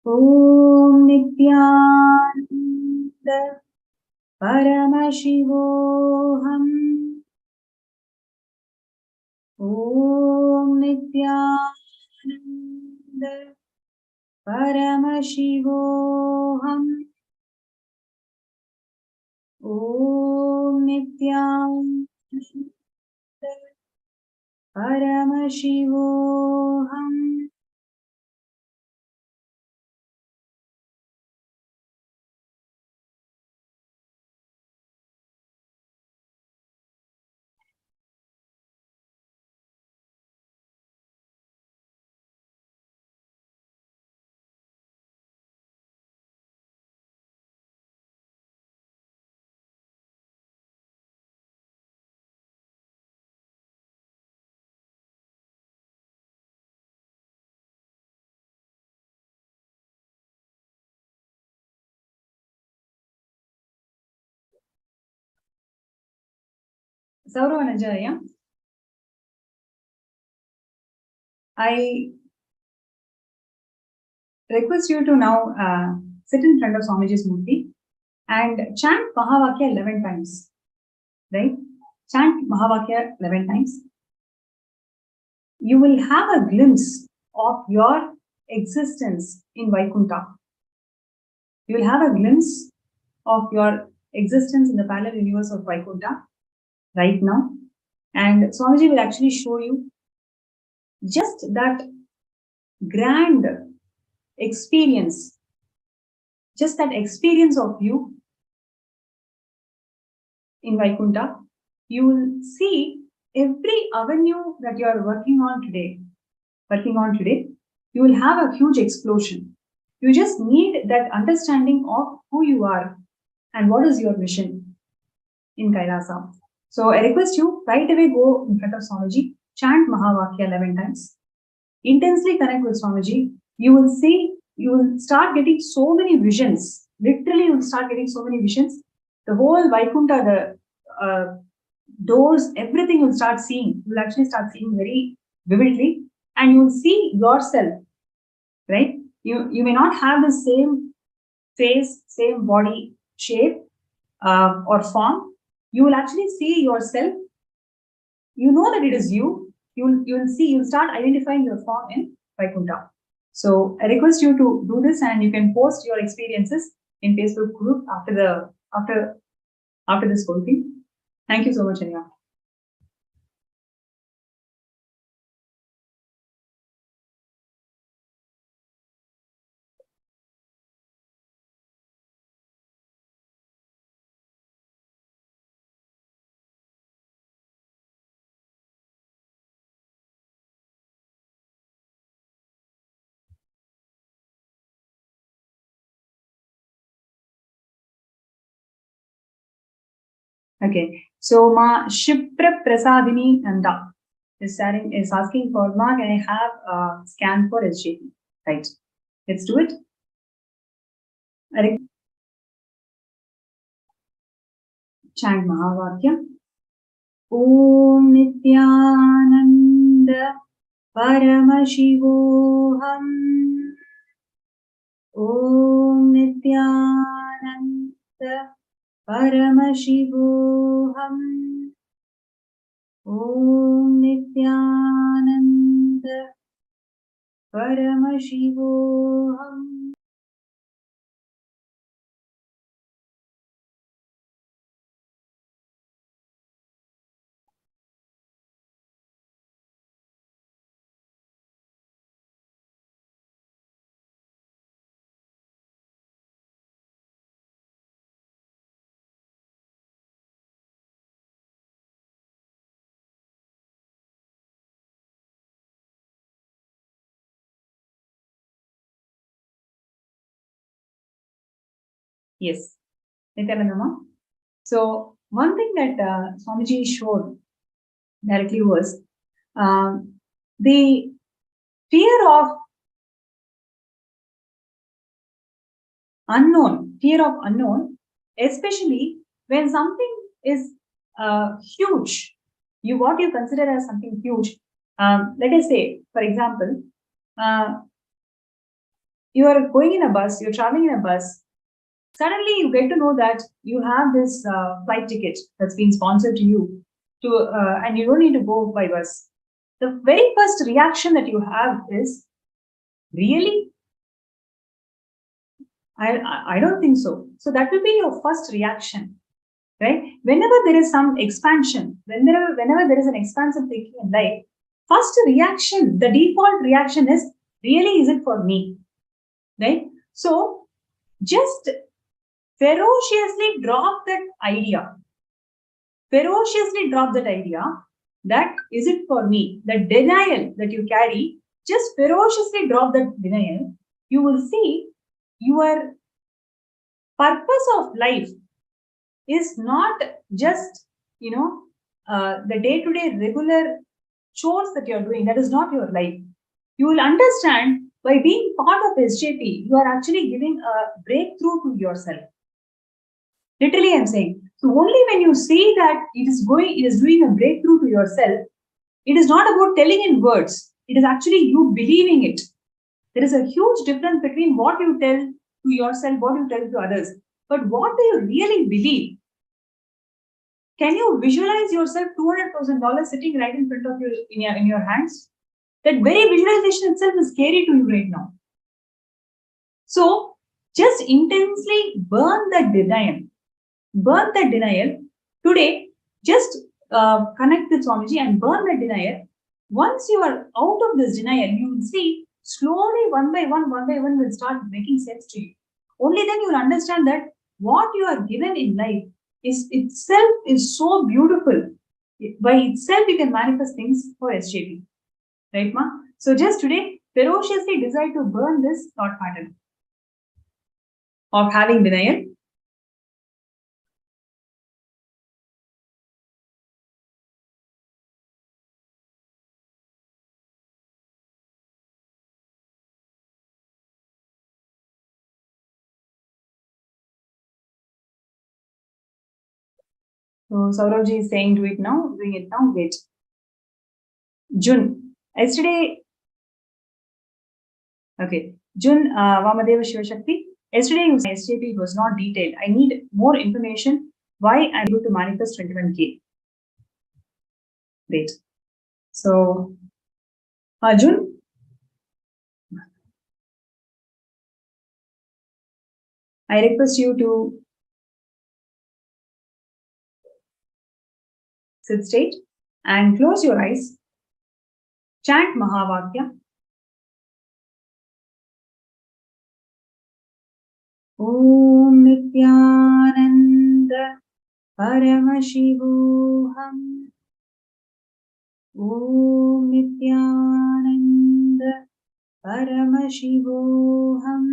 Om Nithyananda Paramashivam. Om Nithyananda Paramashivam. Om Nithyananda Paramashivam. Sauravanajaya, I request you to now sit in front of Swamiji's Murti and chant Mahavakya 11 times. Right? Chant Mahavakya 11 times. You will have a glimpse of your existence in Vaikuntha. You will have a glimpse of your existence in the parallel universe of Vaikuntha right now. And Swamiji will actually show you just that grand experience, just that experience of you in Vaikuntha. You will see every avenue that you are working on today, you will have a huge explosion. You just need that understanding of who you are and what is your mission in Kailasa. So I request you right away go in front of Swamiji, chant Mahavakya 11 times, intensely connect with Swamiji. You will see, you will start getting so many visions. Literally, you will start getting so many visions. The whole Vaikuntha, the doors, everything you will start seeing. You will actually start seeing very vividly, and you will see yourself, right? You may not have the same face, same body shape or form. You will actually see yourself. You know that it is you. You will see. You will start identifying your form in Vaikuntha. So I request you to do this, and you can post your experiences in Facebook group after this whole thing. Thank you so much, Anya. Okay, so Ma Shipra Prasadini Nanda is asking for Ma, can I have a scan for SJP? Right, let's do it. Chant Mahavakya. Om Nithyananda Paramashivam. Om Nithyananda Paramashivam. Om Nithyananda Paramashivam. Yes, Nithyananda. So one thing that Swamiji showed directly was the fear of unknown, especially when something is huge, what you consider as something huge. Let us say, for example, you are going in a bus, you're traveling in a bus. Suddenly, you get to know that you have this flight ticket that's been sponsored to you, and you don't need to go by bus. The very first reaction that you have is, really? I don't think so. So that will be your first reaction, right? Whenever there is some expansion, whenever there is an expansive thinking in life, first reaction, the default reaction is, really, is it for me? Right? So just ferociously drop that idea. That is it for me? The denial that you carry, just ferociously drop that denial. You will see your purpose of life is not just, the day-to-day regular chores that you're doing. That is not your life. You will understand by being part of SJP, you are actually giving a breakthrough to yourself. Literally, I'm saying. So only when you see that it is doing a breakthrough to yourself, it is not about telling in words. It is actually you believing it. There is a huge difference between what you tell to yourself, what you tell to others. But what do you really believe? Can you visualize yourself $200,000 sitting right in front of you in your hands? That very visualization itself is scary to you right now. So just intensely burn that denial. Burn that denial. Today, just connect with Swamiji and burn that denial. Once you are out of this denial, you will see slowly one by one will start making sense to you. Only then you will understand that what you are given in life is itself is so beautiful. By itself, you can manifest things for SJP. Right, ma? So just today, ferociously decide to burn this thought pattern of having denial. So Saurabji is saying, do it now, doing it now, wait. June. Yesterday, okay. June, Vamadeva Shivashakti. Yesterday, you said SJP was not detailed. I need more information why I'm able to manifest 21K. Wait. So, June. I request you to sit straight and close your eyes. Chant Mahavakya. Om Nithyananda Paramashivam. Om Nithyananda Paramashivam.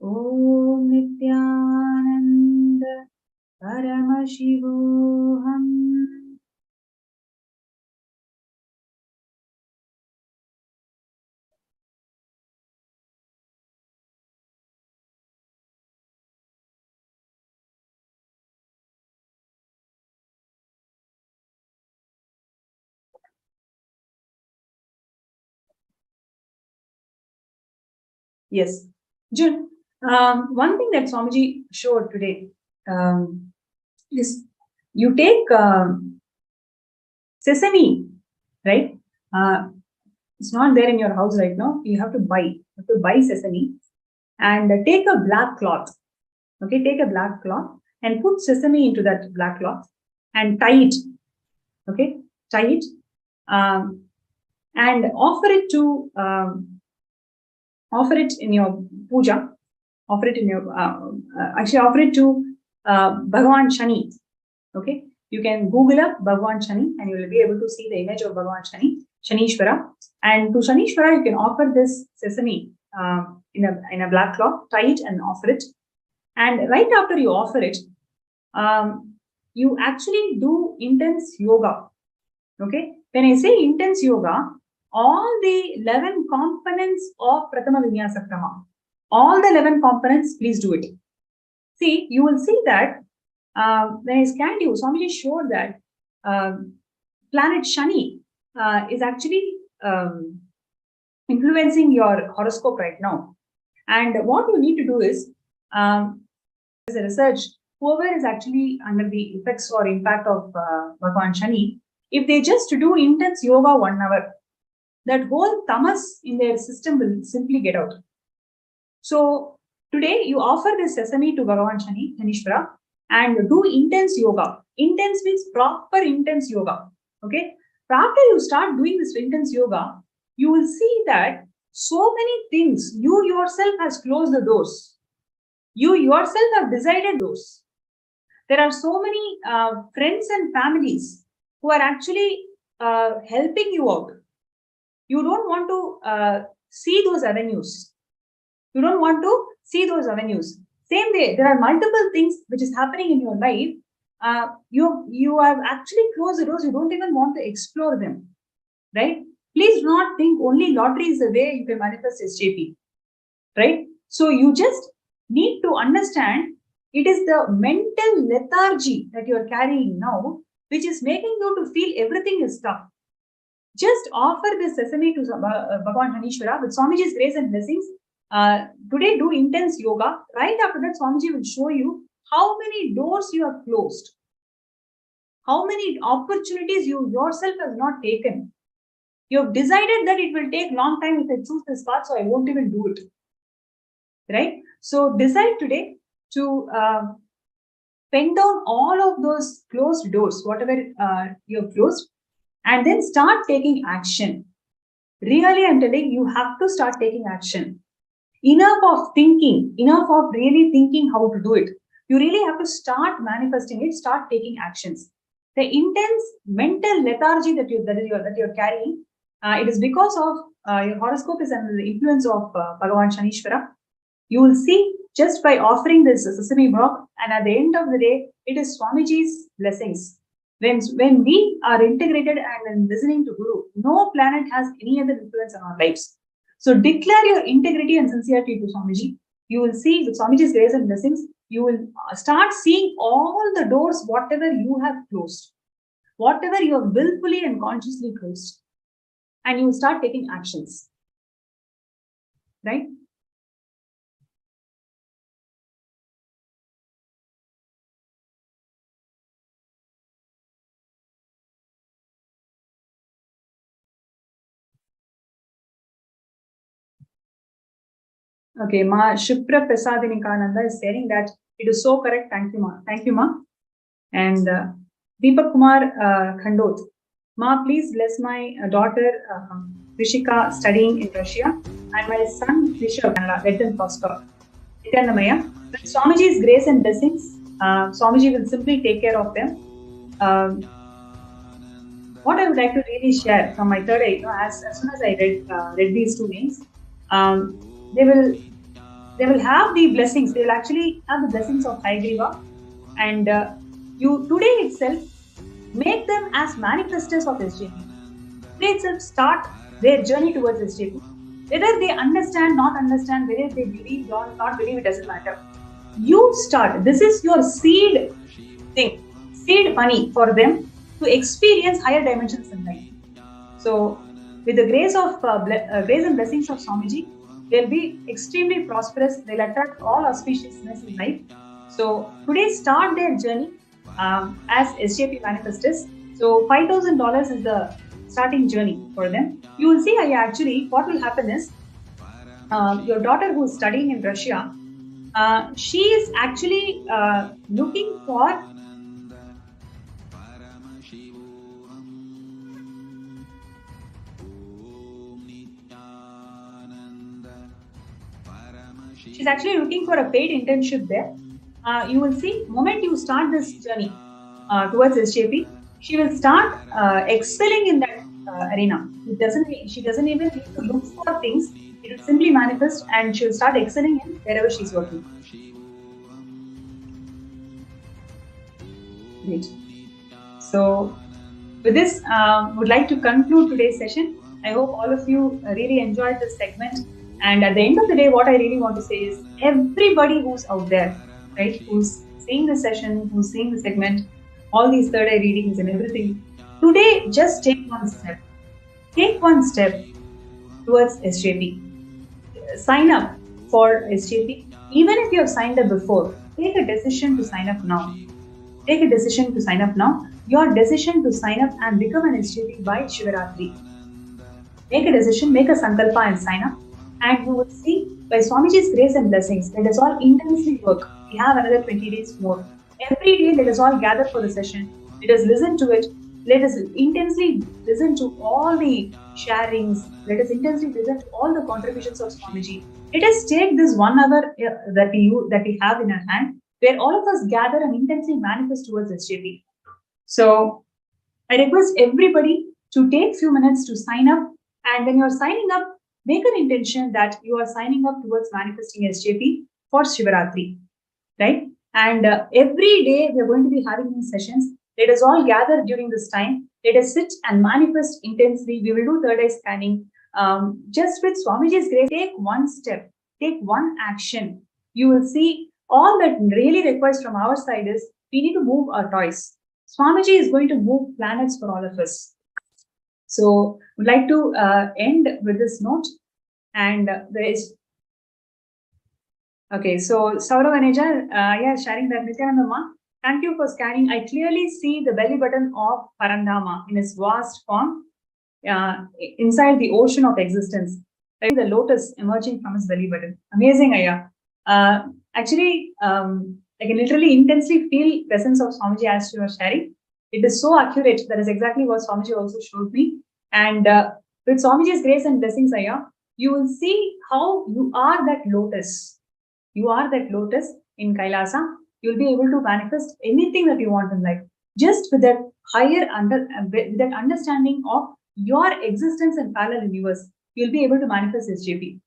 Om Nithyananda Paramashivam. Yes. June, one thing that Swamiji showed today is you take sesame, right? It's not there in your house right now. You have to buy. Sesame and take a black cloth. Okay, take a black cloth and put sesame into that black cloth and tie it. Okay, tie it and offer it to offer it in your puja. Offer it in your actually offer it to Bhagavan Shani. Okay, you can Google up Bhagavan Shani and you will be able to see the image of Bhagavan Shani, Shanishwara. And to Shanishwara, you can offer this sesame in a black cloth, tie it and offer it. And right after you offer it, you actually do intense yoga. Okay, when I say intense yoga, all the 11 components of Prathama Vinyasa Krama, all the 11 components, please do it. See, you will see that when I scanned you, Swamiji showed that planet Shani is actually influencing your horoscope right now. And what you need to do is, as a research, whoever is actually under the effects or impact of Bhagavan Shani, if they just do intense yoga 1 hour, that whole tamas in their system will simply get out. So today you offer this sesame to Bhagavan Shani, Shanishwara, and do intense yoga. Intense means proper intense yoga. Okay. So after you start doing this intense yoga, you will see that so many things, you yourself has closed the doors. You yourself have decided those. There are so many friends and families who are actually helping you out. You don't want to see those avenues. You don't want to see those avenues. Same way, there are multiple things which is happening in your life. You have actually closed the doors. You don't even want to explore them, right? Please do not think only lottery is the way you can manifest SJP, right? So you just need to understand It is the mental lethargy that you are carrying now, which is making you to feel everything is tough. Just offer this sesame to Bhagavan Dharshana with Swamiji's grace and blessings. Today, do intense yoga. Right after that, Swamiji will show you how many doors you have closed, how many opportunities you yourself have not taken. You have decided that it will take long time if I choose this path, so I won't even do it. Right? So decide today to pen down all of those closed doors, whatever you have closed, and then start taking action. Really, I'm telling you, have to start taking action. Enough of thinking, enough of really thinking how to do it. You really have to start manifesting it, start taking actions. The intense mental lethargy that you're carrying, it is because of your horoscope is under the influence of Bhagavan Shanishwara. You will see just by offering this sesame block, and at the end of the day, it is Swamiji's blessings. When we are integrated and listening to Guru, no planet has any other influence on our lives. So declare your integrity and sincerity to Swamiji. You will see with Swamiji's grace and blessings, you will start seeing all the doors, whatever you have closed, whatever you have willfully and consciously closed, and you will start taking actions. Right? Okay, Ma Shipra Prasadinikananda is saying that it is so correct. Thank you, Ma. Thank you, Ma. And Deepak Kumar Khandot. Ma, please bless my daughter Rishika studying in Russia and my son Rishabh, let them prosper. Nithyananda, with Swamiji's grace and blessings, Swamiji will simply take care of them. What I would like to really share from my third eye, as soon as I read these two names, they will have the blessings. They will actually have the blessings of Haigriva, and you today itself make them as manifestors of SJP. Today itself start their journey towards SJP. Whether they understand, not understand, whether they believe or not believe, it doesn't matter. You start. This is your seed thing, seed money for them to experience higher dimensions in life. So, with the grace of grace and blessings of Swamiji, they'll be extremely prosperous. They'll attract all auspiciousness in life. So today, start their journey as SJP manifestors. So $5,000 is the starting journey for them. You will see, what will happen is, your daughter who is studying in Russia, she is actually looking for she's actually looking for a paid internship there. You will see, moment you start this journey towards SJP, she will start excelling in that arena. She doesn't even need to look for things. It will simply manifest, and she will start excelling in wherever she's working. Great. So, with this, would like to conclude today's session. I hope all of you really enjoyed this segment. And at the end of the day, what I really want to say is, everybody who's out there, right, who's seeing the session, who's seeing the segment, all these third eye readings and everything, today just take one step. Take one step towards SJP. Sign up for SJP. Even if you have signed up before, take a decision to sign up now. Take a decision to sign up now. Your decision to sign up and become an SJP by Shivaratri. Make a decision, make a sankalpa and sign up. And you will see, by Swamiji's grace and blessings, let us all intensely work. We have another 20 days more. Every day, let us all gather for the session. Let us listen to it. Let us intensely listen to all the sharings. Let us intensely listen to all the contributions of Swamiji. Let us take this 1 hour that we have in our hand, where all of us gather and intensely manifest towards SJP. So, I request everybody to take few minutes to sign up. And when you are signing up, make an intention that you are signing up towards manifesting SJP for Shivaratri, right? And every day we are going to be having these sessions. Let us all gather during this time. Let us sit and manifest intensely. We will do third eye scanning. Just with Swamiji's grace, take one step, take one action. You will see all that really requires from our side is we need to move our toys. Swamiji is going to move planets for all of us. So would like to end with this note, and there is okay. So Saurav Aneja, sharing that Nithyananda Ma, thank you for scanning. I clearly see the belly button of Parandama in its vast form inside the ocean of existence. Like the lotus emerging from his belly button. Amazing, Aya. Actually, I can literally intensely feel presence of Swamiji as you are sharing. It is so accurate. That is exactly what Swamiji also showed me. And with Swamiji's grace and blessings, Aya, you will see how you are that lotus. You are that lotus in Kailasa. You'll be able to manifest anything that you want in life. Just with that higher with that understanding of your existence in parallel universe, you'll be able to manifest SJP.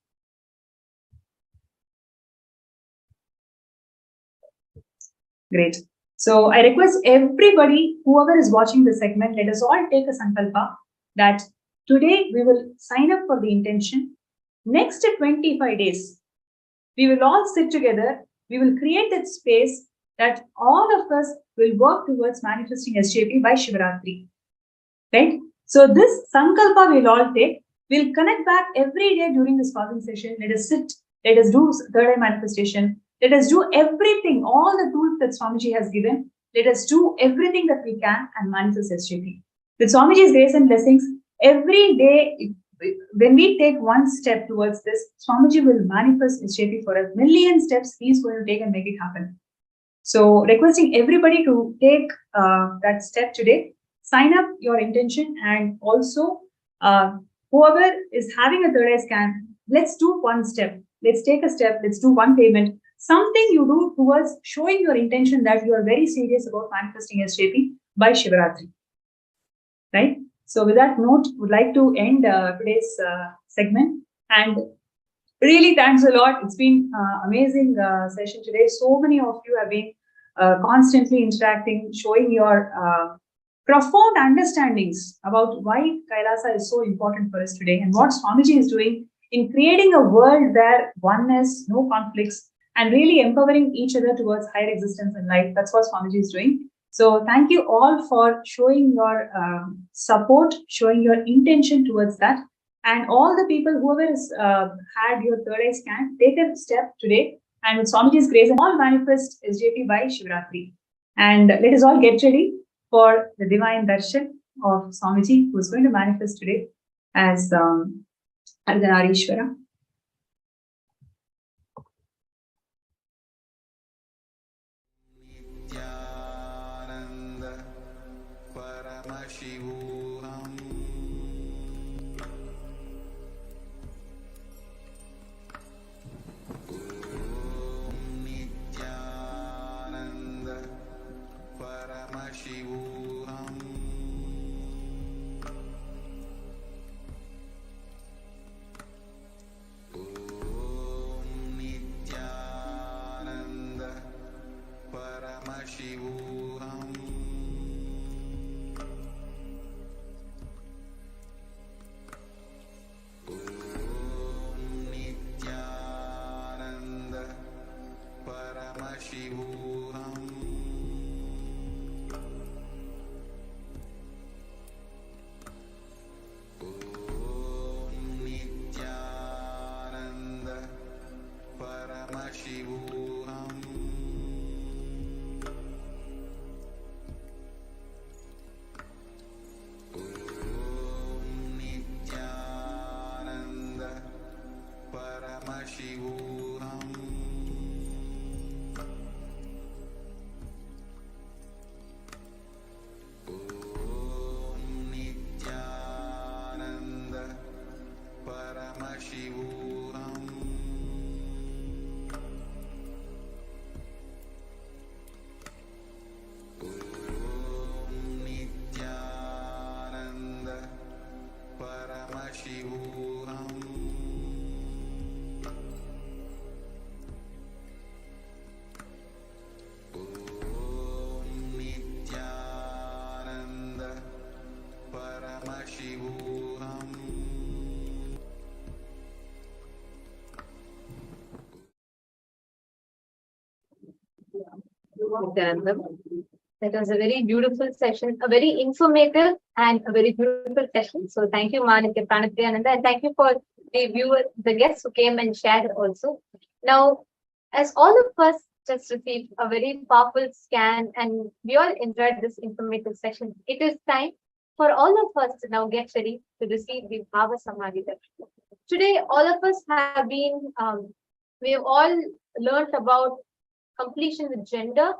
Great. So I request everybody, whoever is watching this segment, let us all take a sankalpa that today we will sign up for the intention. Next 25 days, we will all sit together. We will create that space that all of us will work towards manifesting SJP by Shivaratri. Right? So this sankalpa we'll all take. We'll connect back every day during this cosmic session. Let us sit. Let us do third eye manifestation. Let us do everything, all the tools that Swamiji has given. Let us do everything that we can and manifest SJP. With Swamiji's grace and blessings, every day, when we take one step towards this, Swamiji will manifest SJP for a million steps he's going to take and make it happen. So requesting everybody to take that step today, sign up your intention, and also whoever is having a third eye scan, let's do one step. Let's take a step. Let's do one payment. Something you do towards showing your intention that you are very serious about manifesting SJP by Shivaratri. Right? So with that note, would like to end today's segment. And really thanks a lot. It's been amazing session today. So many of you have been constantly interacting, showing your profound understandings about why Kailasa is so important for us today and what Swamiji is doing in creating a world where oneness, no conflicts, and really empowering each other towards higher existence in life. That's what Swamiji is doing. So thank you all for showing your support, showing your intention towards that. And all the people, whoever has had your third eye scan, take a step today. And with Swamiji's grace, and all manifest SJP by Shivaratri. And let us all get ready for the divine darshan of Swamiji, who is going to manifest today as Ardhanareeshwara. Nithyananda Paramashivam Nithyananda Paramashivam Nithyananda Paramashivam Nithyananda Paramashivam Nithyananda Paramashivam Nithyananda Paramashivam Nithyananda Paramashivam Nithyananda. That was a very beautiful session, a very informative and a very beautiful session. So thank you, Nithyananda, and thank you for the viewers, the guests who came and shared also. Now, as all of us just received a very powerful scan and we all enjoyed this informative session, it is time for all of us to now get ready to receive the Bhava Samadhi Darshan. Today, all of us have been, we have all learned about completion with gender,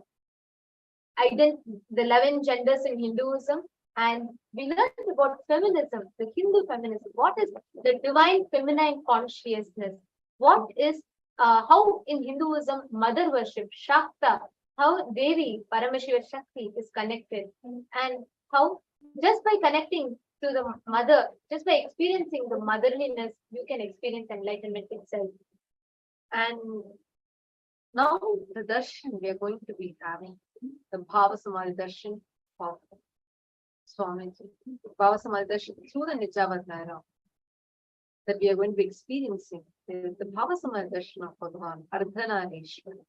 the 11 genders in Hinduism, and we learned about feminism, the Hindu feminism. What is the divine feminine consciousness? What is how in Hinduism mother worship, Shakta, how Devi, Paramashivam Shakti is connected, and how just by connecting to the mother, just by experiencing the motherliness, you can experience enlightenment itself. And now the darshan we are going to be having, the Bhava Samadhi Darshan of Swamiji, Bhava Samadhi Darshan through the Nijavatara that we are going to be experiencing is the Bhava Samadhi Darshan of Bhagavan Ardhanareeshwara.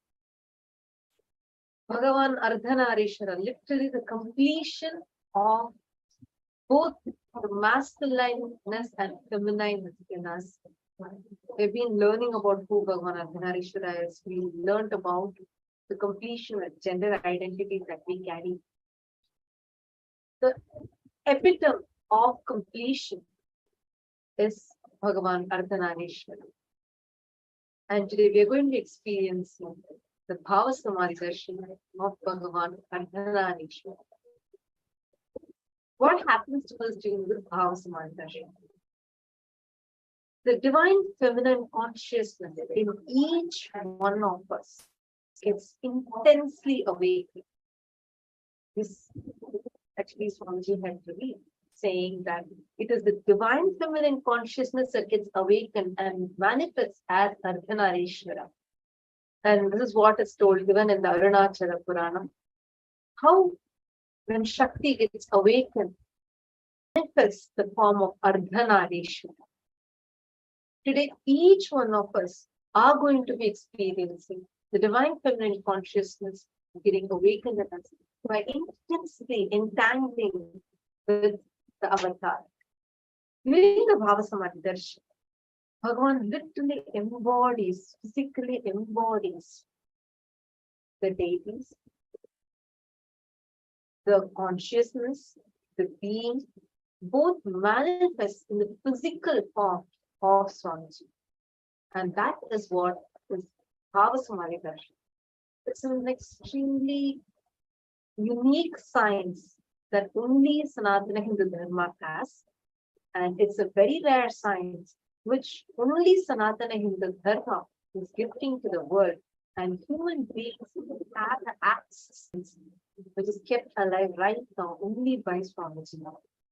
Bhagavan Ardhanareeshwara, literally the completion of both the masculineness and feminineness in us. We've been learning about who Bhagavan Ardhanareeshwara is. We learned about the completion of gender identities that we carry. The epitome of completion is Bhagavan Ardhanareeshwara. And today we are going to be experiencing the Bhava Samadhi Darshan of Bhagavan Ardhanareeshwara. What happens to us during the Bhava Samadhi Darshan? The divine feminine consciousness in each one of us gets intensely awakened. This actually Swamiji had revealed, saying that it is the divine feminine consciousness that gets awakened and manifests as Ardhanareeshwara. And this is what is told given in the Arunachala Purana. How when Shakti gets awakened, manifests the form of Ardhanareeshwara. Today, each one of us are going to be experiencing the divine feminine consciousness getting awakened in us by intensely entangling with the avatar. During the Bhava Samadhi Darshan, Bhagavan literally embodies, physically embodies the deities, the consciousness, the being, both manifest in the physical form of Swamiji. And that is what is Bhava Samadhi Darshan. It's an extremely unique science that only Sanatana Hindu Dharma has. And it's a very rare science which only Sanatana Hindu Dharma is gifting to the world. And human beings have access, which is kept alive right now only by Swamiji.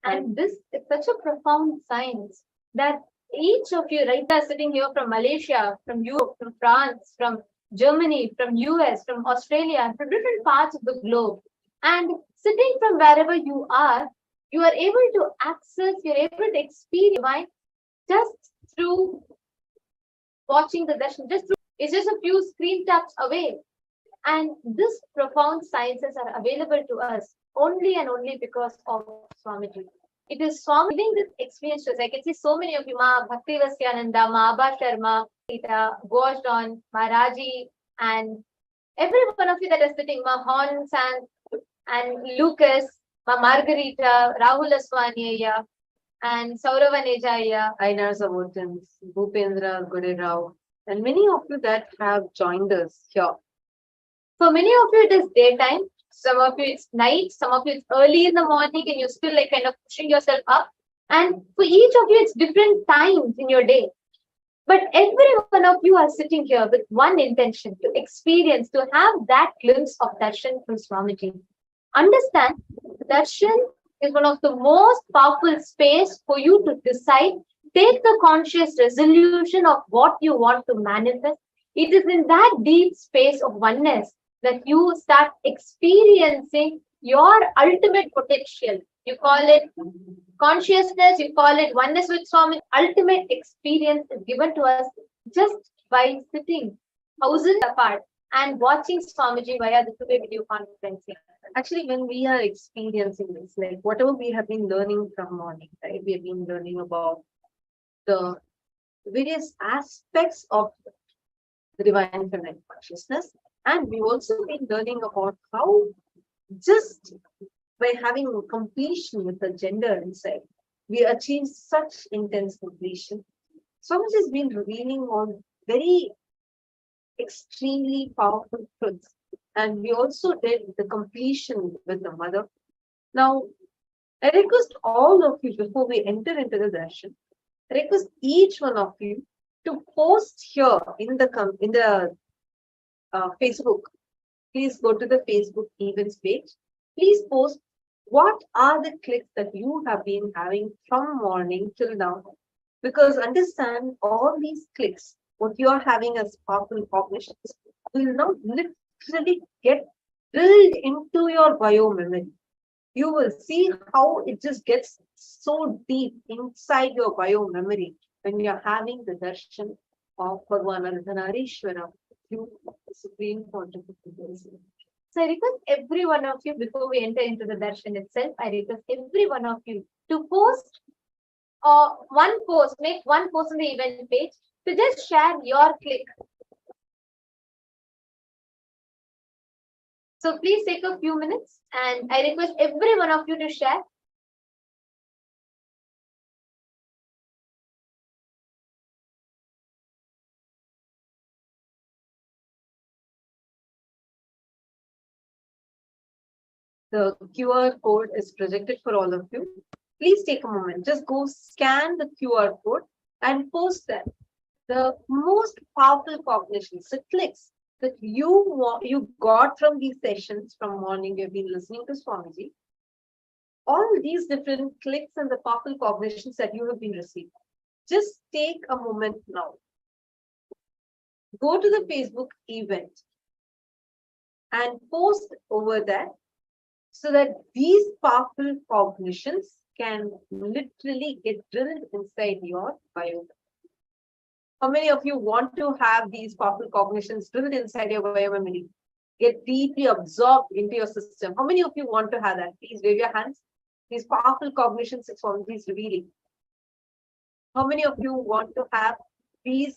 And this is such a profound science that each of you right now sitting here from Malaysia, from Europe, from France, from Germany, from US, from Australia, from different parts of the globe, and sitting from wherever you are able to access, you're able to experience divine just through watching the darshan. It's just a few screen taps away. And this profound sciences are available to us only and only because of Swamiji. It is Swami giving this experience to us. I can see so many of you, Ma Bhakti Vasyananda, Ma Abha Sharma, Rita, Goshdon, Ma Raji, and every one of you that are sitting, Ma Hon San and Lucas, Ma Margarita, Rahul Aswaniya, and Saurava Nejaya, Ainar Savotans, Bhupendra Gurerao, and many of you that have joined us here. For many of you, it is daytime. Some of you, it's night. Some of you, it's early in the morning, and you're still like kind of pushing yourself up. And for each of you, it's different times in your day. But every one of you are sitting here with one intention: to experience, to have that glimpse of darshan from Swamiji. Understand, darshan is one of the most powerful space for you to decide, take the conscious resolution of what you want to manifest. It is in that deep space of oneness that you start experiencing your ultimate potential. You call it consciousness, you call it oneness with Swami. Ultimate experience is given to us just by sitting thousands apart and watching Swamiji via the two-way video conferencing. Actually, when we are experiencing this, like whatever we have been learning from morning, right? We have been learning about the various aspects of the divine feminine consciousness, and we've also been learning about how just by having completion with the gender inside, we achieve such intense completion. Swamiji has been revealing on very extremely powerful truths. And we also did the completion with the mother. Now, I request all of you before we enter into the darshan, I request each one of you to post here in the Facebook. Please go to the Facebook events page. Please post what are the clicks that you have been having from morning till now. Because understand all these clicks, what you are having as powerful cognitions, will now literally get drilled into your bio memory. You will see how it just gets so deep inside your bio memory when you're having the darshan of Bhagwan Ardhanareeshwara, you Supreme Pontifical. So I request every one of you, before we enter into the darshan itself, I request every one of you to post one post, make one post on the event page to just share your click. So please take a few minutes and I request every one of you to share. The QR code is projected for all of you. Please take a moment, just go scan the QR code and post that. The most powerful cognitions, the clicks that you got from these sessions from morning, you've been listening to Swamiji, all these different clicks and the powerful cognitions that you have been receiving. Just take a moment now. Go to the Facebook event and post over there so that these powerful cognitions can literally get drilled inside your bio. How many of you want to have these powerful cognitions drilled inside your bio memory? Get deeply absorbed into your system. How many of you want to have that? Please wave your hands. These powerful cognitions that Swamiji is revealing. How many of you want to have these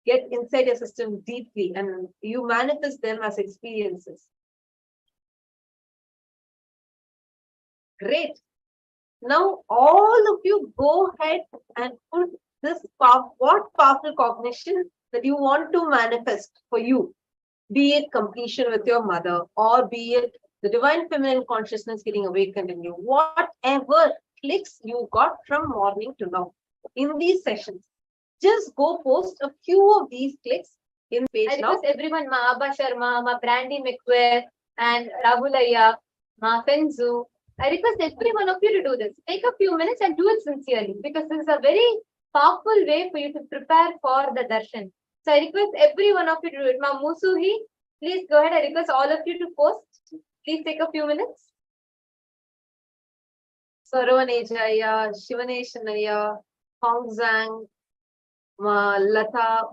get inside your system deeply and you manifest them as experiences? Great. Now all of you go ahead and put this what powerful cognition that you want to manifest for you, be it completion with your mother or be it the divine feminine consciousness getting awakened in you, whatever clicks you got from morning to now in these sessions, just go post a few of these clicks in page now. I request everyone, Ma Abba Sharma, Ma Brandy McQuare and Rahulaya, Ma Fenzu, I request every one of you to do this. Take a few minutes and do it sincerely because this is a very powerful way for you to prepare for the darshan. So I request every one of you to do it. Ma Musuhi, please go ahead. I request all of you to post. Please take a few minutes. Saravanejaya, Shivaneshanaya, Hong Zhang, Ma Lata,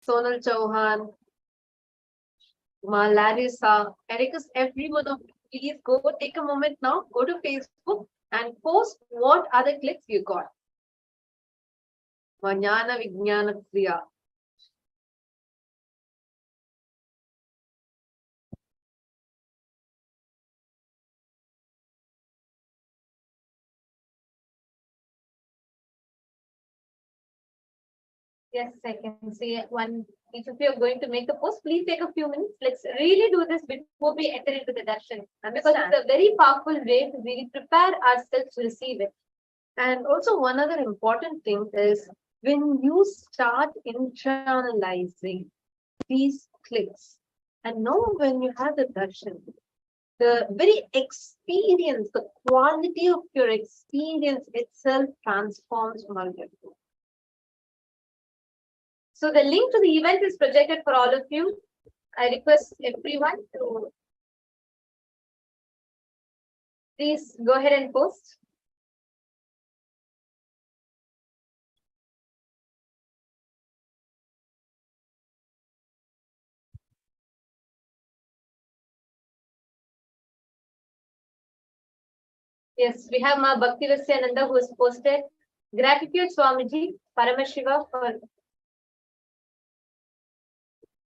Sonal Chauhan, Ma Larissa. I request every one of you, please go take a moment now, go to Facebook and post what other clicks you got. Vajnana Vijnana Kriya. Yes, I can see one. Each of you are going to make the post. Please take a few minutes. Let's really do this before we enter into the darshan. Because it's a very powerful way to really prepare ourselves to receive it. And also one other important thing is when you start internalizing these clicks, and now when you have the darshan, the very experience, the quality of your experience itself transforms multitude. So the link to the event is projected for all of you. I request everyone to please go ahead and post. Yes, we have Ma Bhakti Nanda who has posted gratitude Swamiji Paramashiva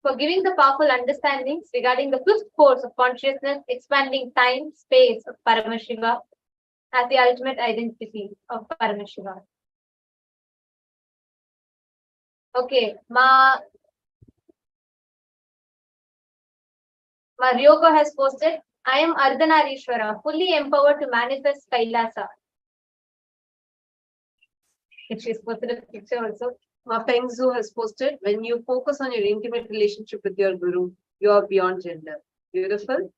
for giving the powerful understandings regarding the fifth force of consciousness, expanding time, space of Paramashiva as the ultimate identity of Paramashiva. Okay, Ma Ryoko has posted, I am Ardhanareeshwara, fully empowered to manifest Kailasa. She's posted a picture also. Ma Pengzu has posted, when you focus on your intimate relationship with your guru, you are beyond gender. Beautiful.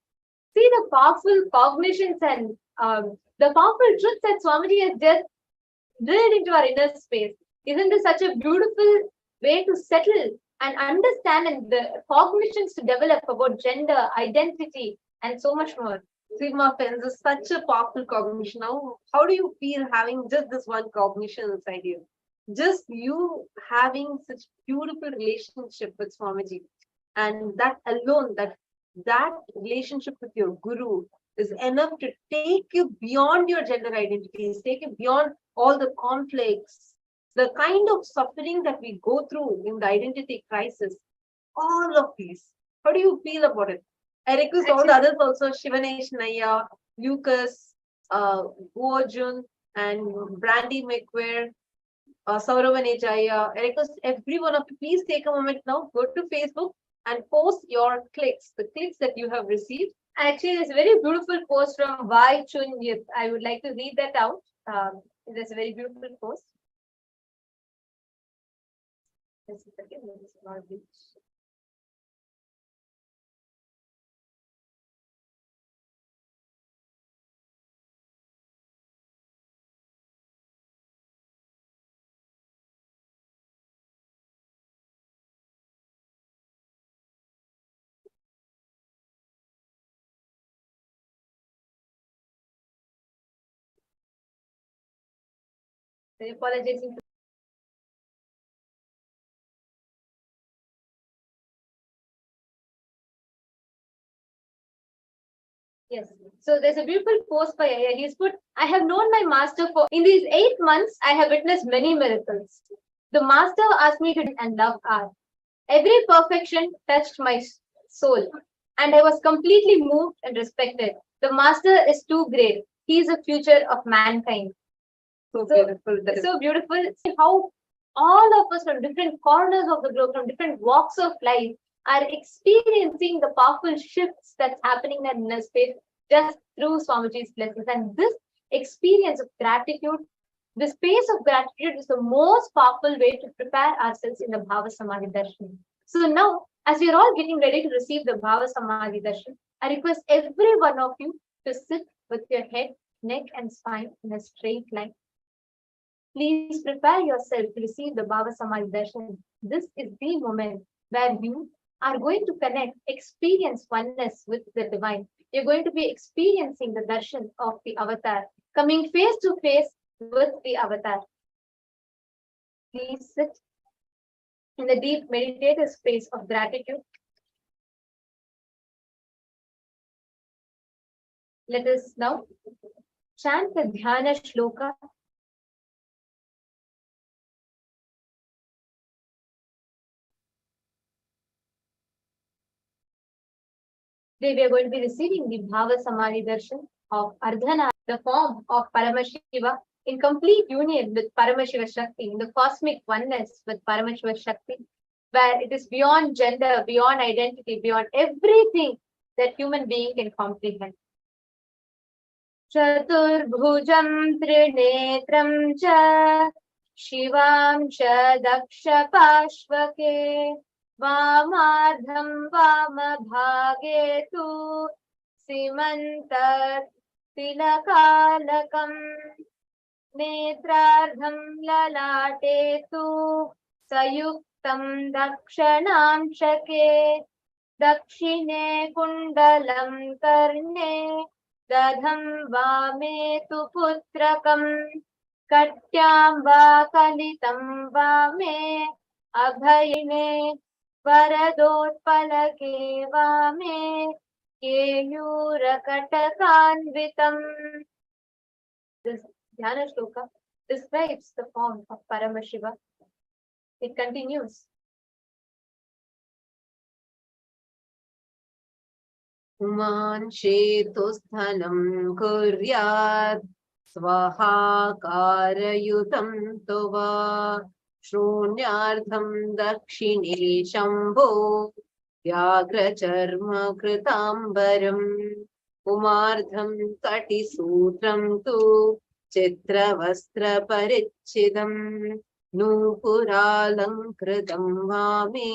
See the powerful cognitions and the powerful truths that Swamiji has just drilled into our inner space. Isn't this such a beautiful way to settle and understand and the cognitions to develop about gender, identity, and so much more? Sigma Pens is such a powerful cognition. Now, how do you feel having just this one cognition inside you? Just you having such beautiful relationship with Swamiji, and that alone, that relationship with your guru is enough to take you beyond your gender identities, take you beyond all the conflicts, the kind of suffering that we go through in the identity crisis. All of these. How do you feel about it? I request all the others also, Shivanesh Naya, Lucas, Gojun, and Brandy McQuare, Sauravan Jaya. I request every one of you, please take a moment now, go to Facebook and post your clicks, the clicks that you have received. Actually, there's a very beautiful post from Vai Chun Yip. I would like to read that out. There's a very beautiful post. Just a second, let me not reach. I apologize. Yes. So there's a beautiful post by Aya. He's put, I have known my master for in these 8 months, I have witnessed many miracles. The master asked me to and love art. Every perfection touched my soul, and I was completely moved and respected. The master is too great. He is the future of mankind. So beautiful. That is So beautiful. See how all of us from different corners of the globe, from different walks of life, are experiencing the powerful shifts that's happening in inner space just through Swamiji's blessings. And this experience of gratitude, the space of gratitude is the most powerful way to prepare ourselves in the Bhava Samadhi Darshan. So now, as we are all getting ready to receive the Bhava Samadhi Darshan, I request every one of you to sit with your head, neck, and spine in a straight line. Please prepare yourself to receive the Bhava Samadhi Darshan. This is the moment where you are going to connect, experience oneness with the divine. You're going to be experiencing the darshan of the avatar, coming face to face with the avatar. Please sit in the deep meditative space of gratitude. Let us now chant the Dhyana Shloka. Today we are going to be receiving the Bhava Samadhi Darshan of Ardhana, the form of Paramashiva, in complete union with Paramashiva Shakti, in the cosmic oneness with Paramashiva Shakti, where it is beyond gender, beyond identity, beyond everything that human being can comprehend. Chaturbhujam Trinetram cha Shivam cha Dakshapashvake Vamadham Vamabhage tu Simantar Tilakalakam Netrardham Lalate tu Sayuktam Dakshanam Shake Dakshine Kundalam Karne Dadham Vame tu Putrakam Katyam Va Kalitam Vame Abhayine Varadotpalake Vame Keyura Katakanvitam This Dhyana Shloka describes the form of Paramashiva. It continues. Uman Shetusthanam Kuryat Swaha Karayutam Tova Shrunyardham Dakshine Shambho Vyagra Charma Kritambaram Umardham Kati Sutram Tu Chitra Vastra Parichidam Nupuralankritam Vame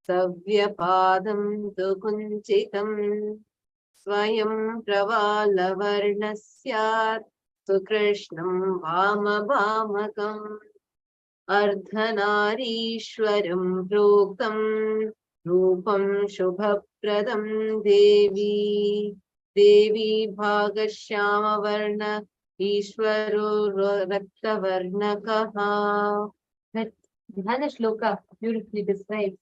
Savyapadam tu kunchitam Swayam pravalavarnasyat Sukrishnam vamabhamakam Ardhanareeshwaram proktam Rupam shubhapradam Devi Devi bhagashyama varna Ishwaro raktavarnakaha. That Dhyana Shloka beautifully describes.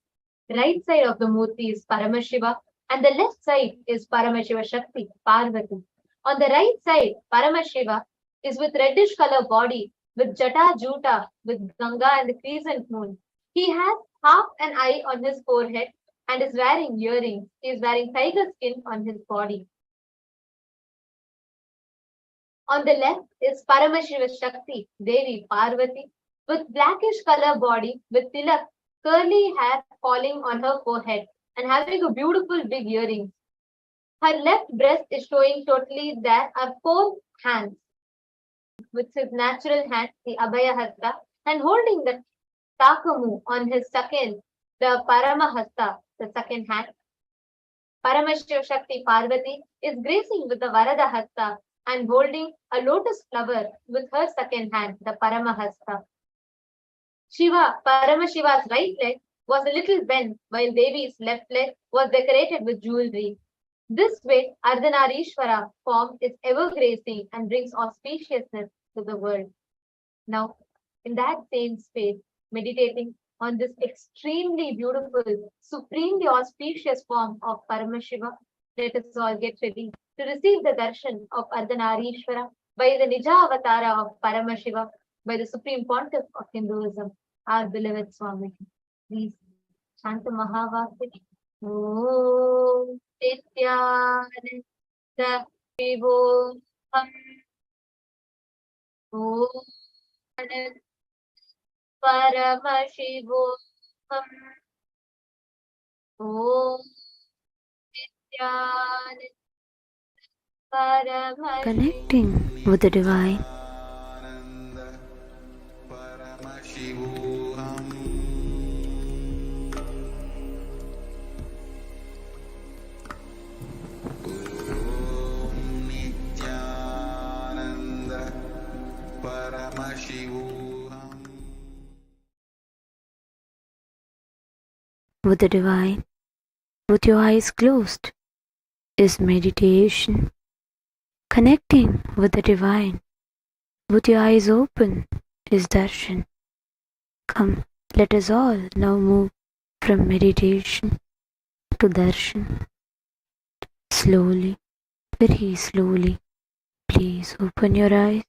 The right side of the Murti is Paramashiva and the left side is Paramashiva Shakti, Parvati. On the right side, Paramashiva is with reddish color body, with Jata Juta, with Ganga and the crescent moon. He has half an eye on his forehead and is wearing earrings. He is wearing tiger skin on his body. On the left is Paramashiva Shakti, Devi Parvati, with blackish color body, with tilak, curly hair falling on her forehead and having a beautiful big earring. Her left breast is showing totally. There are 4 hands. With his natural hand, the Abhaya Hasta, and holding the Takamu on his second, the Paramahasta, the second hand. Paramashiva Shakti Parvati is gracing with the Varada Hasta and holding a lotus flower with her second hand, the Paramahasta. Paramashiva's right leg was a little bent, while Devi's left leg was decorated with jewelry. This way, Ardhanareeshwara form is ever gracing and brings auspiciousness to the world. Now, in that same space, meditating on this extremely beautiful, supremely auspicious form of Paramashiva, let us all get ready to receive the darshan of Ardhanareeshwara by the Nija Avatara of Paramashiva, by the Supreme Pontiff of Hinduism, our beloved Swami. Please chant the Mahavakya. Om Nithyananda Vivoham. Om Paramashivam. Om Nithyananda Paramashivam. Connecting with the divine. With the divine, with your eyes closed, is meditation. Connecting with the divine, with your eyes open, is darshan. Come, let us all now move from meditation to darshan. Slowly, very slowly, please open your eyes.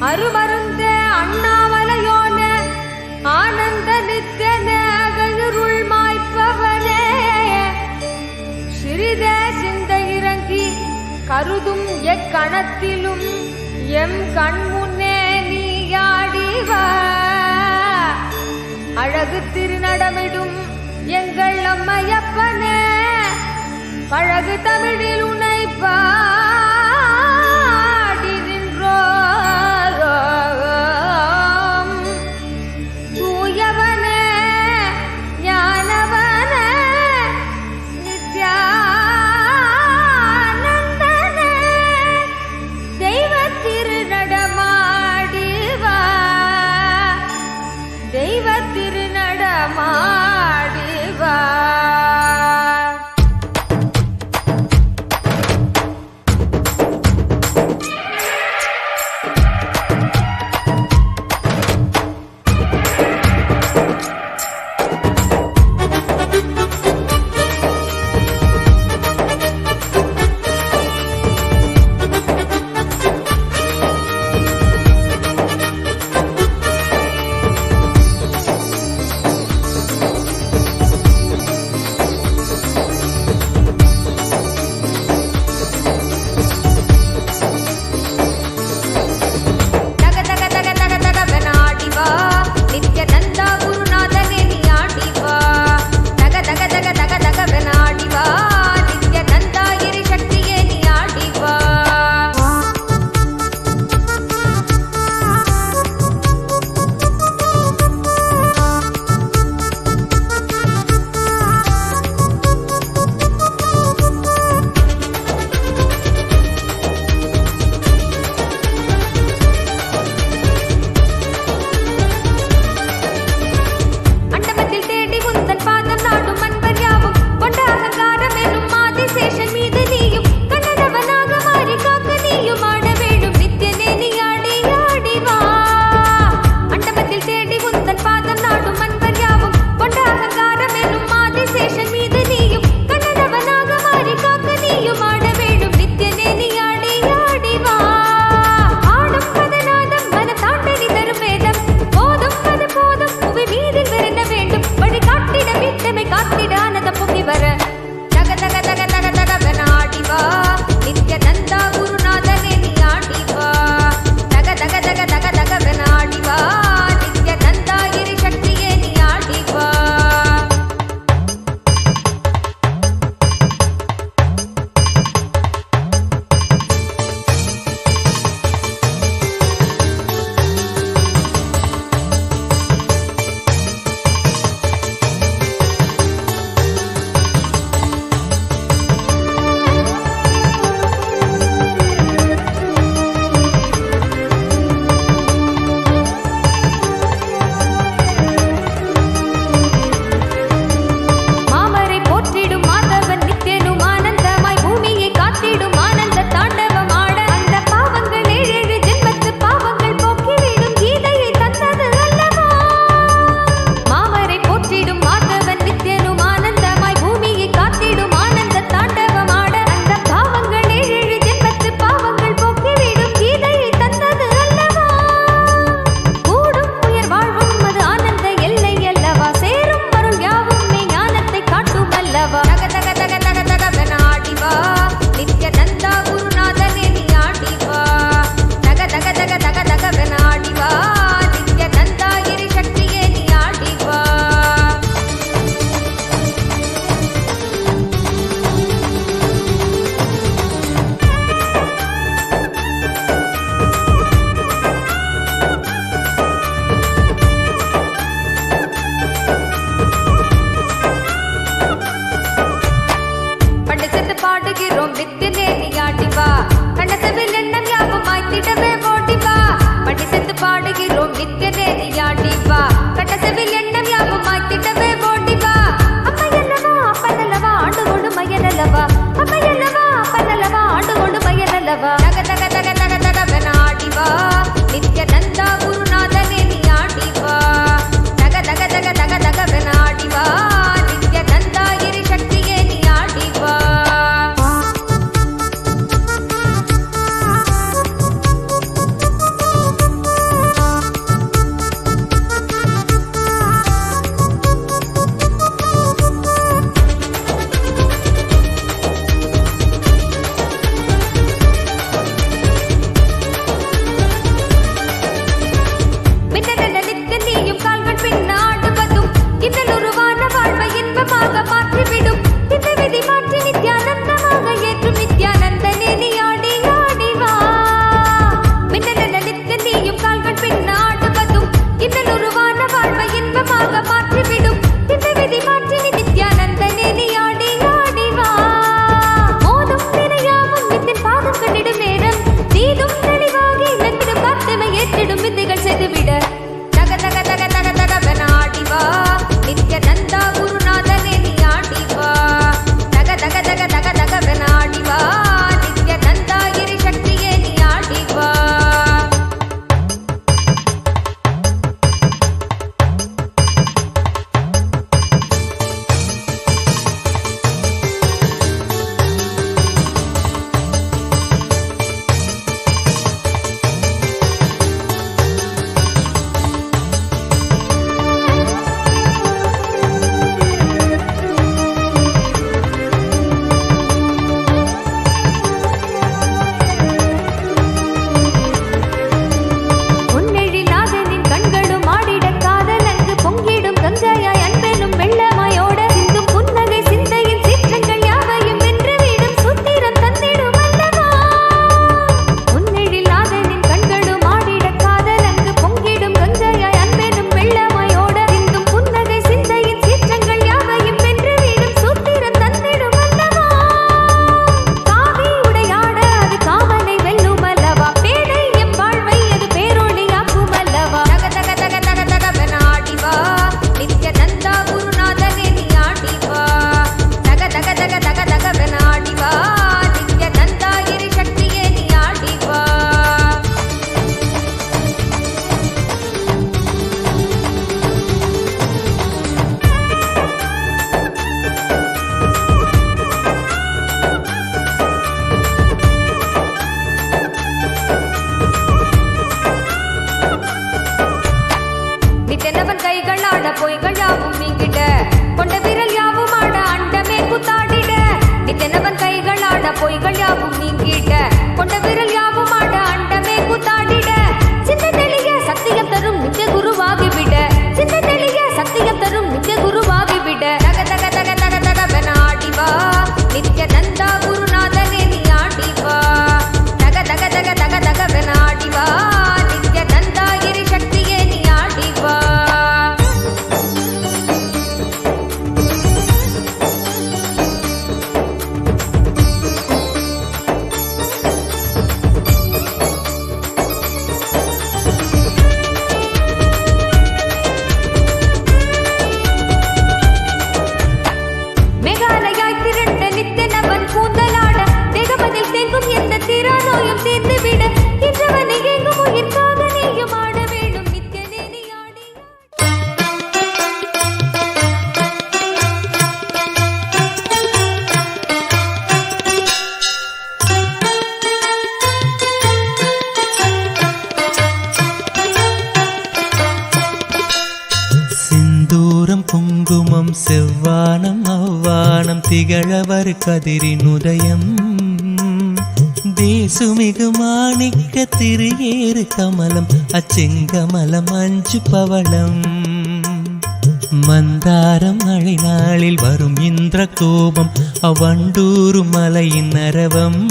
அருமருந்தே அண்ணாமலையோனே ஆனந்த நித்யனே அகழுருள் மாய்ப்பவனே சிறிதே சிந்தை இறங்கி கருதும் எக்கணத்திலும் M கண்முன்னே நீயாடிவா அழகு திருநடமிடும் எங்கள் அம்மையப்பனே பழகு தமிழில் உனைப்பா உலகமாக மாற்றிவிடும் இந்த விதி மாற்றி நித்யானந்தனே நீ ஆடி ஆடி வா. மோதும் வினையாவும் வித்தின் பாதம் கண்டிடும் நேரம் நீதும் தெளிவாகி இழந்திடும் காத்தமை ஏற்றிடும் வித்தைகள் செய்துவிட தக தக தக தக தகவன ஆடி வா. நித்யானந்தா குருநாதனே நீ ஆடி வா. தக தக தக தக தகவன ஆடி வா. நித்யானந்தா கிரி சக்தியே நீ ஆடி வா. பொன்னெழிநாதனின் கண்களும் ஆடிட காதல் அங்கு பொங்கிடும் கங்கையாய் அன்பெனும் வெள்ளமாயோட சிந்தும் புன்னகை சிந்தையின் சீற்றங்கள் யாவையும் வென்று வீடும் சுத்திரம் தந்திடும் அல்லவா. பொன்னெழிநாதனின் கண்களும் ஆடிட காதல் அங்கு பொங்கிடும் கங்கையாய் அன்பெனும் வெள்ளமாயோட சிந்தும் புன்னகை சிந்தையின் சீற்றங்கள் யாவையும் வென்று வீடும் சுத்திரம் தந்திடும் அல்லவா. காவி உடையாட அது காவலை வெல்லும் அல்லவா. பேதை எம் வாழ்வை அது பேரொழியாக்கும் அல்லவா. தக தக தக தக தகவன ஆடி வா. நித்யானந்தா குருநாதனே நீ ஆடி வா. தக தக தக தக தகவன ஆடி வா. நித்யானந்தா கிரி சக்தியே நீ ஆடி வா. நித்தனவன் கைகள் ஆட பொய்கள் யாவும் நீங்கிட கொண்ட விரல் யாவும் ஆட அண்டமே குத்தாடிட. நித்தனவன் கைகள் ஆட பொய்கள் யாவும் நீங்கிட கொண்ட விரல் யாவும் ஆட அண்டமே குத்தாடிட. சிந்த தெளிய சத்தியம் தரும் நித்திய குருவாகிவிட. சிந்த தெளிய சத்தியம் தரும் நித்திய குருவாகிவிட. தக தக தக தக தகவன ஆடி வா. நித்யானந்தா குருநாதனே நீ ஆடி வா. தக தக தக தக தகவன ஆடி வா. நித்யானந்தா கிரி சக்தியே நீ ஆடி வா. மேகாலயாய் திரண்ட நித்தனவன் கூந்தலாட தேகமதில் தேங்கும் எந்த தீரா நோயும் தீர்ந்துவிட. இன்றவனை எங்கும் உயிர்க்காக நீயும் ஆட வேணும் நித்யனே நீ ஆடி. சிந்தூரம் குங்குமம் செவ்வானம் அவ்வானம் திகழவர் கதிரின் உதயம் தேசுமிகு மாணிக்க திரியேறு கமலம் அச்செங்கமலம் அஞ்சு பவளம் மந்தாரம் மழை நாளில் வரும் இந்திர கோபம் அவ்வண்டூரும் மலையின் அரவம்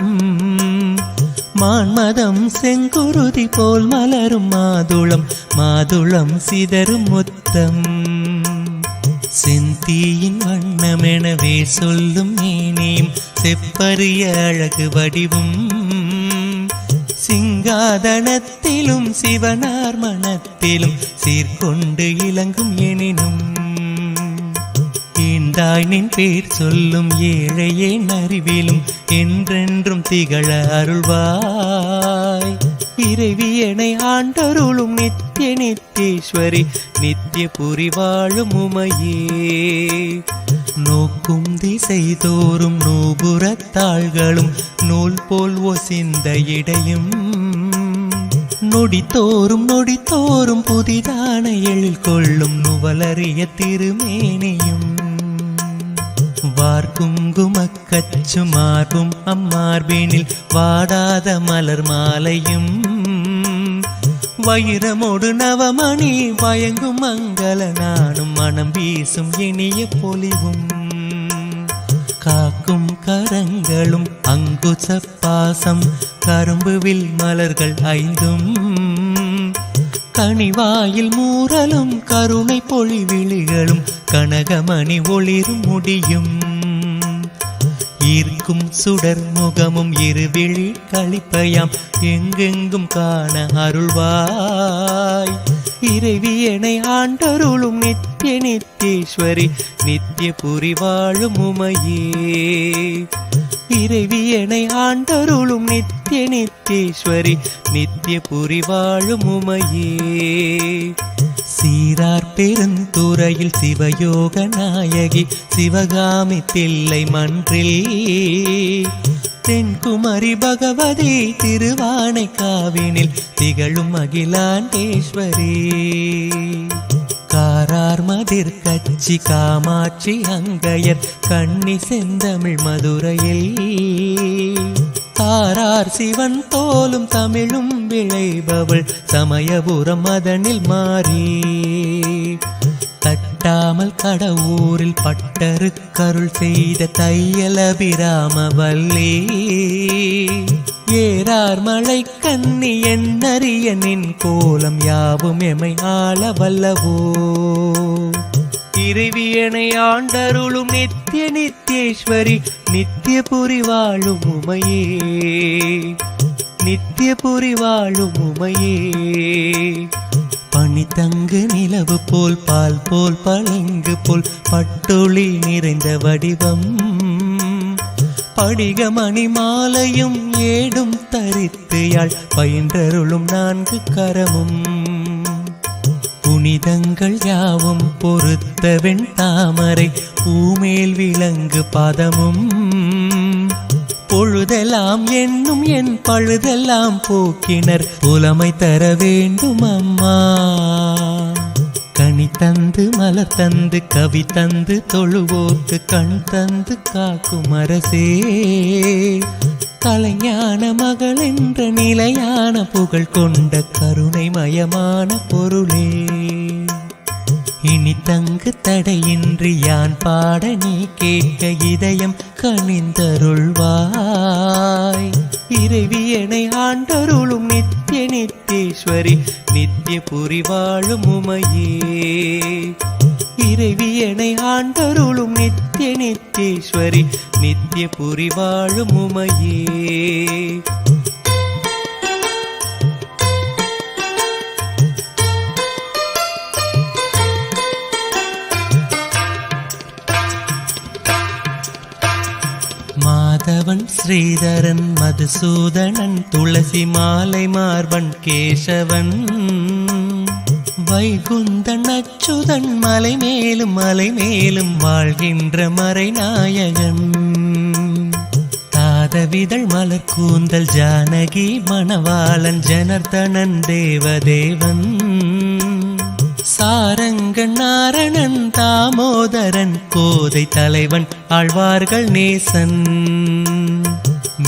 மான்மதம் செங்குருதி போல் மலரும் மாதுளம் மாதுளம் சிதறும் முத்தம் செந்தீயின் வண்ணமெனவே சொல்லும் மேனியும் செப்பரிய அழகு வடிவும் சிங்காதனத்திலும் சிவனார் மனத்திலும் சீர்கொண்டு இலங்கும் எனினும் ஈந்தாய் நின் பேர் சொல்லும் ஏழையேன் அறிவிலும் என்றென்றும் திகழ அருள்வாய் இறைவியனை ஆண்டருளும் நித்திய நித்தேஸ்வரி நித்திய புரி வாழும் உமையே நோக்கும் திசை தோறும் நூபுறத்தாள்களும் நூல் போல் ஒசிந்த இடையும் நொடித்தோறும் புதிதான எழில் கொள்ளும் நுவலறிய திருமேனியும் வார்குங்குமக்கச்சு மார்பும் அம்மார்பினில் வாடாத மலர் மாலையும் வைரமோடு நவமணி வயங்கும் மங்கள நானும் மனம் வீசும் இனிய பொலிவும் காக்கும் கரங்களும் அங்குச பாசம் கரும்புவில் மலர்கள் ஐந்தும் கனிவாயில் மூரலும் கருணை பொழிவிழிகளும் கனகமணி ஒளிரும் முடியும் ஈர்க்கும் சுடர் முகமும் இருவிழி களிப்பையாம் எங்கெங்கும் காண அருள்வாய் இறைவியனை ஆண்டருளும் நித்திய நித்தேஸ்வரி நித்திய புரி வாழும் உமையே இறைவியனை ஆண்டருளும் நித்திய நித்தேஸ்வரி நித்திய புரி வாழும் உமையே சீரார் பெருந்துறையில் சிவயோக நாயகி சிவகாமி தில்லை மன்றில் தென்குமரி பகவதி திருவானைக்காவினில் திகழும் அகிலாண்டேஸ்வரி காரார் மதிர் கச்சி காமாட்சி அங்கையர் கண்ணி செந்தமிழ் மதுரையில் தாரார் சிவன் தோலும் தமிழும் விளைபவள் சமயபுரம் மதனில் மாறி தட்டாமல் கடவுரில் பட்டரு கருள் செய்த தையலபிராம வல்லே ஏறார் மலை கண்ணி எண்ணறிய நின் கோலம் யாவும் எமை ஆள வல்லவோ இறைவியனை ஆண்டருளும் நித்திய நித்தேஸ்வரி நித்திய புரி வாழும் உமையே நித்திய புரி வாழும் உமையே பனி தங்கு நிலவு போல் பால் போல் பளிங்கு போல் பட்டொளி நிறைந்த வடிவம் படிகமணி மாலையும் ஏடும் தரித்து யாழ் பயின்றருளும் 4 கரமும் புனிதங்கள் யாவும் பொறுத்த வெண் தாமரை பூமேல் விலங்கு பாதமும் பொழுதெல்லாம் என்னும் என் பழுதெல்லாம் போக்கினர் புலமை தர வேண்டும் அம்மா கனி தந்து மலர் தந்து கவி தந்து தொழுவோர்க்கு கண் தந்து காக்கும் அரசே கலைஞான மகள் என்ற நிலையான புகழ் கொண்ட கருணை மயமான பொருளே இனி தங்கு தடையின்றி யான் பாட நீ கேட்க இதயம் கனிந்தருள்வாய் இறைவியனை ஆண்டருளும் நித்திய நித்தேஸ்வரி நித்திய புரி வாழும் உமையே இறைவியனை ஆண்டருளும் நித்திய நித்தேஸ்வரி நித்திய புரி வாழும் உமையே மாதவன் ஸ்ரீதரன் மதுசூதனன் துளசி மாலை மார்பன் கேசவன் வைகுந்தன் அச்சுதன் மலை மேலும் வாழ்கின்ற மறைநாயகன் தாதவிதழ் மலர் கூந்தல் ஜானகி மணவாளன் ஜனர்தனன் தேவதேவன் சாரங்கன் நாரணன் தாமோதரன் கோதை தலைவன் ஆழ்வார்கள் நேசன்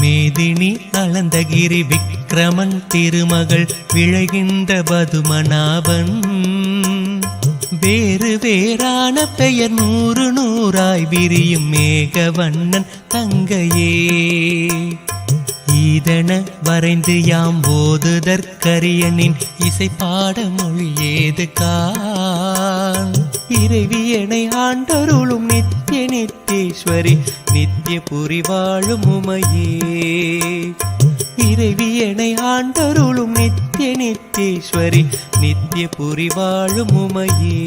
மேதினி அளந்தகிரி விக்கிரமன் திருமகள் விழைகின்ற பதுமநாபன் வேறு வேறான பெயர் 100 100ஆய் விரியும் மேகவண்ணன் தங்கையே ஈதன வரைந்து யாம் ஓதுதற்கரியனின் இசை பாட மொழி ஏது கான் இறைவியனை ஆண்டருளும் நித்திய நித்தேஸ்வரி நித்திய புரி வாழும் உமையே இறைவியனை ஆண்டருளும் நித்திய நித்தேஸ்வரி நித்திய புரி வாழும் உமையே